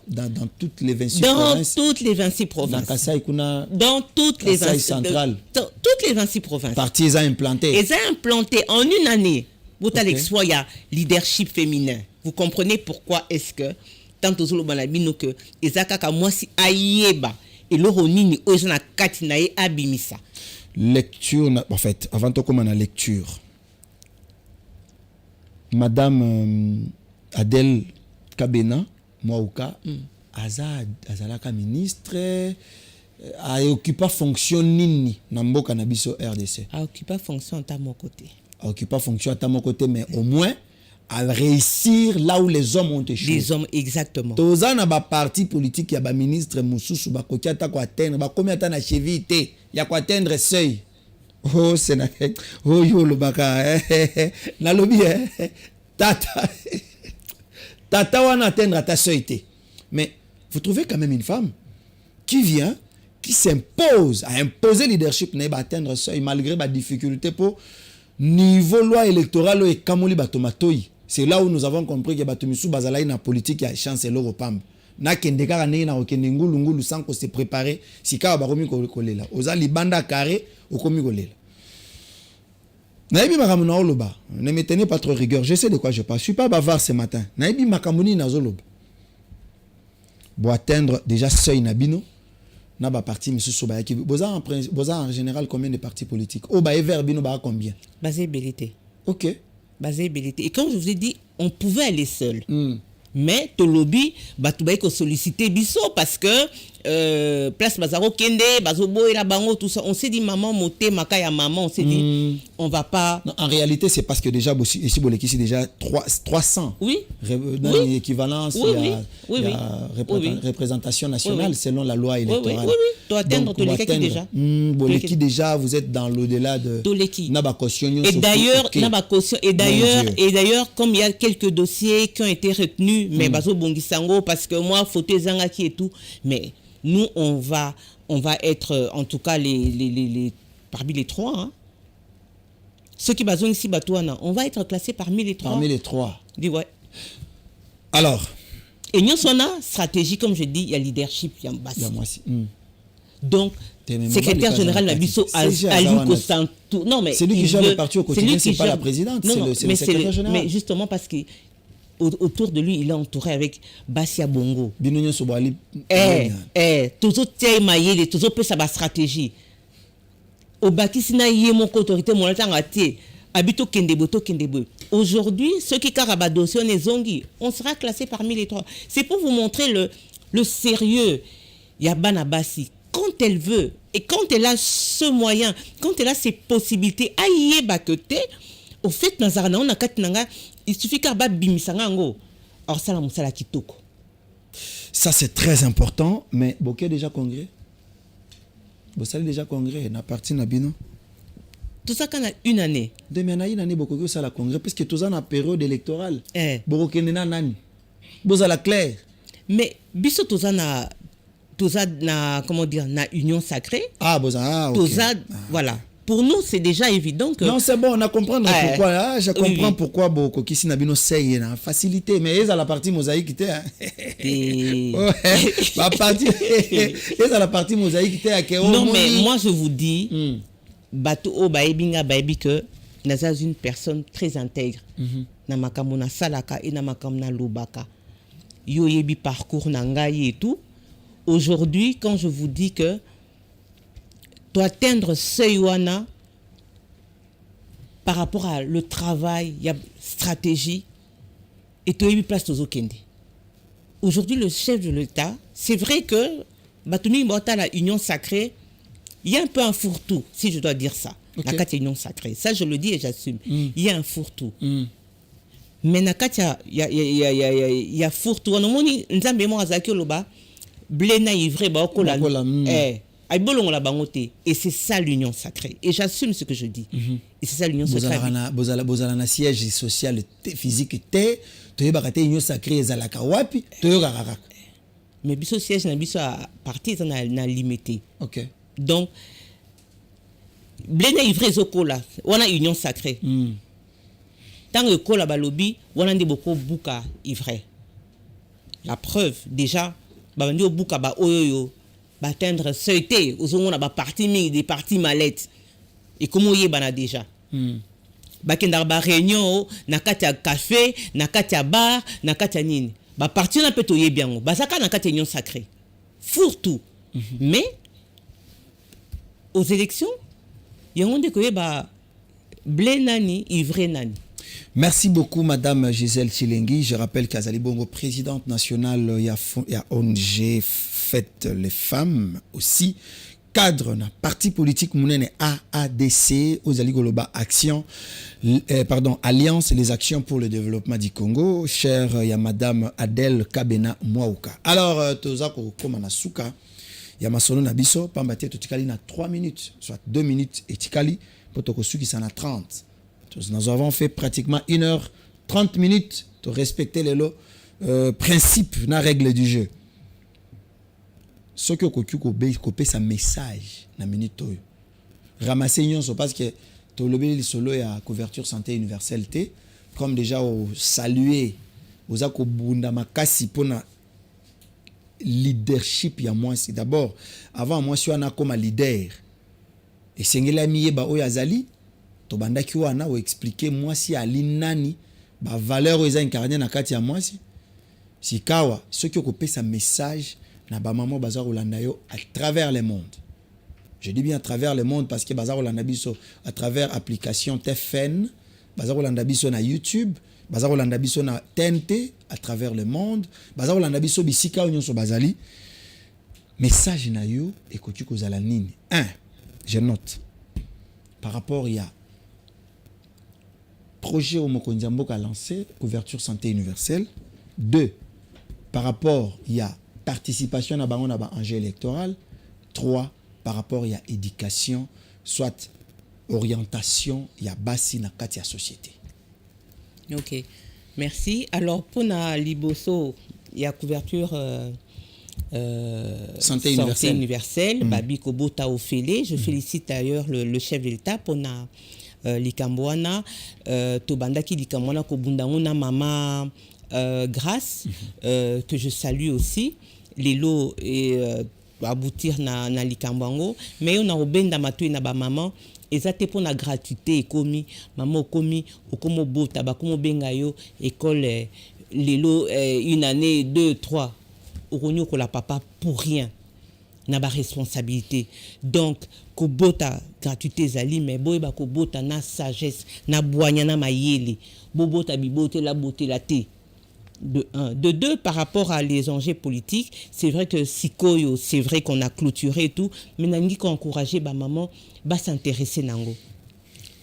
toutes les 26 provinces. Dans toutes les 26 provinces. Dans Kasaï kuna. Dans toutes les 26 centrales. Toutes les 26 provinces. Parti ils ont implanté. Ils ont implanté en une année. Bota l'exploit il y a leadership féminin. Vous comprenez pourquoi est-ce que tant aux Olobanabino que ezaka ka mwasi ayeba et l'oronini ozana katinae abimisa. Lecture en fait avant de commencer la lecture. Madame Adèle Kabena Mouaka azalaka ministre a occupé fonction nini na mboka na biso RDC. A occupé fonction à mon côté. occuper fonction à mon côté, mais au moins à réussir là où les hommes ont échoué. Les hommes, exactement. Toza na ba parti politique ya ba ministre mususu ba koki ata ko atteindre ba komi ata na cheville te ya ko atteindre seuil. Oh c'est na oh yo le baka na lobi tata wana atteindre ata seuil te. Mais vous trouvez quand même une femme qui vient, qui s'impose, à imposer leadership na ba atteindre seuil malgré ba difficulté pour niveau loi électorale et kamoli ba tomatoi. C'est là où nous avons compris que Batumisu Bazalaï na politique a chance et l'Europam. Na kendeka ne na okende ngulu sans qu'on se préparer si ka ba komi kolela. Oza libanda carré o komi kolela. Naibi makamuna oloba. Ne me tenez pas trop rigueur. Je sais de quoi je parle. Je suis pas bavard ce matin. Naibi makamuni na zoloba. Pour atteindre déjà seuil nabino na ba parti misusu ba ki boza en général combien de partis politiques? Oh ba ever bino ba combien? Basé ébélité. OK. Basé ébélité. Et comme je vous ai dit, on pouvait aller seul. Mais to lobby batoubaï ko solliciter biso parce que place bazaro kende bazobo et la bango tout ça, on s'est dit maman moté makaya maman, on s'est dit on va pas. Non, en réalité c'est parce que déjà ici boleki c'est déjà 300 oui dans oui. l'équivalence représentation nationale selon la loi électorale. Oui. To atteindre to leki déjà. Boleki déjà vous êtes dans l'au-delà de naba caution. Et d'ailleurs naba caution et d'ailleurs comme il y a quelques dossiers qui ont été retenus mais bazo bongisango parce que moi photo zangaki et tout mais nous on va être en tout cas les parmi les trois hein. Ceux qui basent ici batouana on va être classés parmi les trois. Dis ouais. Alors et nous on a stratégie comme je dis il y a leadership il y a base. Donc secrétaire général Nabiso Aliou Kosantou non mais c'est lui qui gère le parti au quotidien, c'est pas la présidente, c'est le secrétaire général. Mais justement parce que autour de lui, il est entouré avec Bassia Bongo. Toujours tiens maillé, toujours peut sa stratégie. Au Bakisina yé mon autorité mon ngati habito kendeboto kendebo. Aujourd'hui, ceux qui karabadosi on est zongi, on sera classé parmi les trois. C'est pour vous montrer le sérieux. Yabana Bassi quand elle veut et quand elle a ce moyen, quand elle a ces possibilités, aïe bakete au fait nazarana on a katinanga. Il suffit qu'à bimisanga ngo. Alors ça la musala kitoko. Ça c'est très important mais boké déjà congrès. Bossali déjà congrès na parti na bino. Tout ça quand a une année. Demain na une année boké ça la congrès parce que tout ça na période électorale. Boké na nani. Bozala clair. Mais biso tout ça na comment dire na union sacrée. Ah boza. Tout ça voilà. Pour nous, c'est déjà évident que... Non, c'est bon, on a compris pourquoi. Je comprends pourquoi beaucoup qui s'y n'abîme c'est facilité. Mais ils à la partie mosaïque était. La partie. Ils à la partie mosaïque était. Non, mais moi je vous dis, bateau o baebinga baebi que naza une personne très intègre. Na makamuna salaka et na makamuna lobaka. Yo yebi parcours nangai et tout. Aujourd'hui, quand je vous dis que doit atteindre Seyouana par rapport à le travail, il y a stratégie et tu as eu place aux Okende. Aujourd'hui, le chef de l'État, c'est vrai que Batoumi Mbota, la union sacrée, il y a un peu un fourre-tout, si je dois dire ça. Okay. La union sacrée, ça je le dis et j'assume. Il y a un fourre-tout. Mais Nakatia, il y a fourre-tout. On a moni nzambe mo azaki loba blena ivre ba okola. Et c'est ça l'union sacrée. Et j'assume ce que je dis. Et c'est ça l'union sacrée. Bozala na siège social physique té, toye bakate union sacrée ezalaka wapi, toyo karaka. Mais biso siège na biso parti na limité. OK. Donc blena ivre zokola, on a union sacrée. Tant que kola balobi, on a beaucoup buka ivre. La preuve déjà, bandi buka ba oyoyo atteindre seuité aux on a parti des parties mallettes et comment y est bana déjà bakenda ba réunion nakatia café nakatia bar nakatia nini ba parti na peto y bien ba saka nakatia union sacrée fourre-tout. Mais aux élections il y a on dit que ba blé nani ivre nani. Merci beaucoup, Madame Gisèle Chilengi. Je rappelle qu'Azali Bongo, présidente nationale, il y a ONG Faites les femmes aussi, cadre na parti politique munene AADC ozali koloba action alliance les actions pour le développement du Congo, chère ya madame Adèle Kabena Mwauka. Alors tozako koma na suka ya masolo na biso pamba te totikali na 3 minutes soit 2 minutes etikali pour tokosuki sana 30. Nous avons fait pratiquement 1h30 minutes pour respecter les lots principes na règle du jeu. Ce que kopé sa message na minute oyo ramasser nyonso parce que to lobeli solo ya couverture santé universelle té comme déjà au saluer aux akobunda makasi pona leadership ya moi c'est d'abord avant moi si wana comme leader et sengela miyeba oyo azali to bandaki wana o expliquer moi si ali nani ba valeur oyo incarné na kati ya moi si kawa ce que kopé sa message na ba maman bazar olanda yo à travers le monde. Je dis bien à travers le monde parce que bazar olanda biso à travers application TFN, bazar olanda biso na YouTube, bazar olanda biso na TNT à travers le monde, bazar olanda biso bisika onyo so bazali. Message na yo ekoki kozala nini? 1. Je note par rapport il y a projet au Mokonzi Mboka lancé couverture santé universelle. 2. Par rapport il y a participation à ba enjeu électoral. 3. Par rapport à éducation, soit orientation, il y a basi na kati ya société. Ok, merci. Alors pour na liboso, il y a couverture santé universelle. Babi Kobota Ofele. Je félicite d'ailleurs le chef de l'État pour na Likambwana, Tobandaki Likambwana Kobundanguna Mama Grâce, que je salue aussi. Les lots et aboutir na likambango mais on a obenda matui na ba maman ezate pour la gratuité komi maman komi okomo bota ba komo benga yo école les lots 1 année 2 3 okonyo ko la papa pour rien na ba responsabilité donc ko bota gratuité zali mais boy ba ko bota na sagesse na boanya na mayele bobota bibote la beauté la té. De 1. De 2, par rapport à les enjeux politiques, c'est vrai que Sikoyo, c'est vrai qu'on a clôturé et tout, mais nangi ko encourager ba maman ba s'intéresser nango.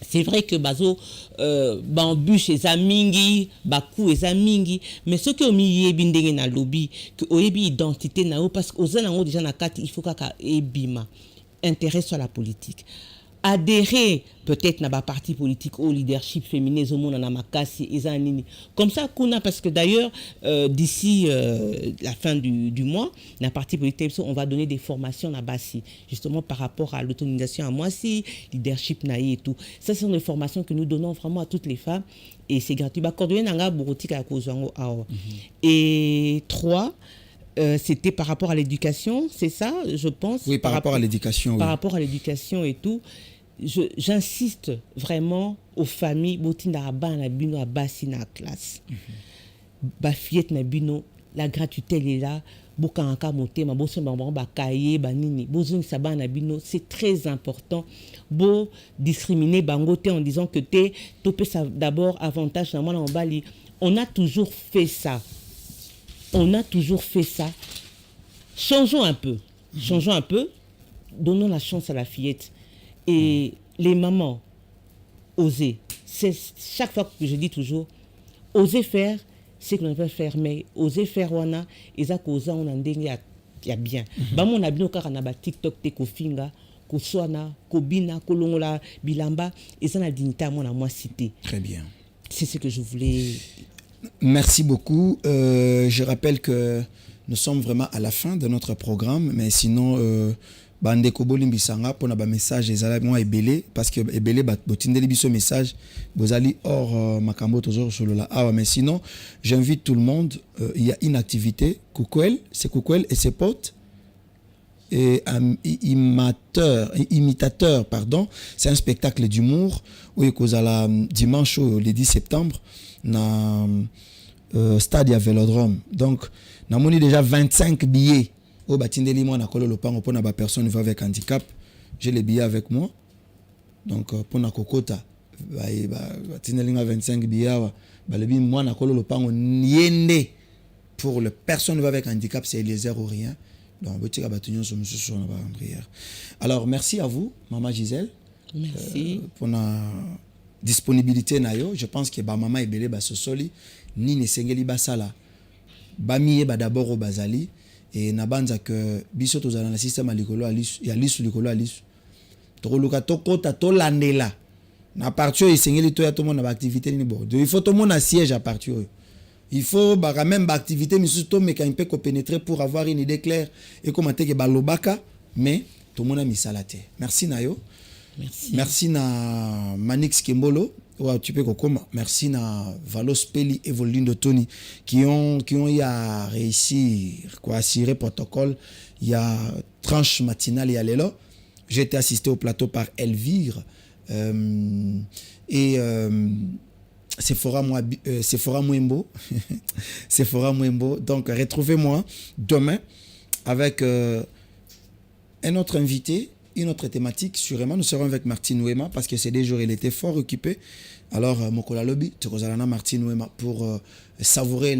C'est vrai que bazo bambuche ezamingi, baku ezamingi, mais ce que omi bindenge na lobby que oyebi identité na o parce que ozana déjà na kati il faut kaka ebima intérêt sur la politique. Adhérer peut-être na ba parti politique au leadership féminin zomona na makasi ezanini comme ça kuna parce que d'ailleurs d'ici la fin du mois na parti politique on va donner des formations na basi justement par rapport à l'autonomisation à moi si leadership naïe et tout ça sont des formations que nous donnons vraiment à toutes les femmes et c'est gratuit ba coordonner nanga borotika kozwango awa. Et 3 c'était par rapport à l'éducation, c'est ça, je pense. Oui, par rapport à l'éducation. Par rapport à l'éducation et tout, j'insiste vraiment aux familles, botinda ba na bino abasi na classe. Ba fillette na bino, la gratuité elle est là. Bokanaka motema, boso ba kaye ba nini, bozong saba na bino, c'est très important. Bo discriminer bango te en disant que te topé ça d'abord avantage na mwana mbali. On a toujours fait ça. On a toujours fait ça. Changeons un peu. Changeons un peu. Donnons la chance à la fillette. Et les mamans, osez. C'est chaque fois que je dis toujours, osez faire ce que l'on veut faire, mais osez faire wana, et ça cause on en dengue ya bien. Bah mon abino car na ba TikTok te kofinga, ko swana, ko bina, ko longola bilamba, et ça na dignité à moi cité. Très bien. C'est ce que je voulais. Merci beaucoup. Je rappelle que nous sommes vraiment à la fin de notre programme, mais sinon, bande kobolimbi sanga pour na message ezala ebele parce que ebele botindeli biso message bozali hors makambo toujours sur la awa mais sinon j'invite tout le monde il y a une activité Kukwel et ses potes et imitateur pardon, c'est un spectacle d'humour où il cause la dimanche le 10 septembre na stade à Vélodrome. Donc na moni déjà 25 billets au batindeli moi na kolo lopango pour na ba personne va avec handicap. J'ai les billets avec moi. Donc pour na kokota batindeli 25 billets ba le bi moi na kolo lopango niende pour le personne va avec handicap c'est Eliezer ou rien. Donc, prière. Alors, merci à vous, Maman Gisèle. Merci. Pour la disponibilité. Je pense que Maman est belle, soli, ni ne sengeli basala. Bamiye d'abord au Bazali. Et nabanza que biso to zana système alikolo alisu ya lisu likolo alisu. To luka to kota to landela. Na partir esengeli to ya to mona ba activité ni bo. Il faut to mona siège à partir. Il faut bah même activité mais surtout mais quand peut pénétrer pour avoir une idée claire et commenter que balobaka mais tout le monde a mis ça la terre. Merci Nayo. Merci na Manix Kembolo. Ouais, tu peux comment. Merci na Valos Peli et Voldindo Tony qui ont y a réussi quoi assurer protocole. Il y a tranche matinale et allélo. J'ai été assisté au plateau par Elvire Sephora Mwembo. Sephora Mwembo. Donc retrouvez-moi demain avec un autre invité, une autre thématique. Sûrement, nous serons avec Martine Ouema parce que ces 2 jours, il était fort occupé. Alors, Mokola Lobby, tu as Martine Ouema pour savourer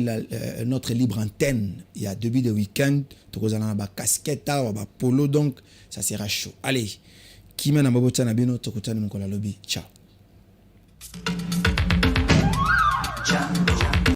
notre libre antenne. Il y a début de week-end, tu as casquette, polo, donc ça sera chaud. Allez, qui mène à Mokola Lobby, ciao.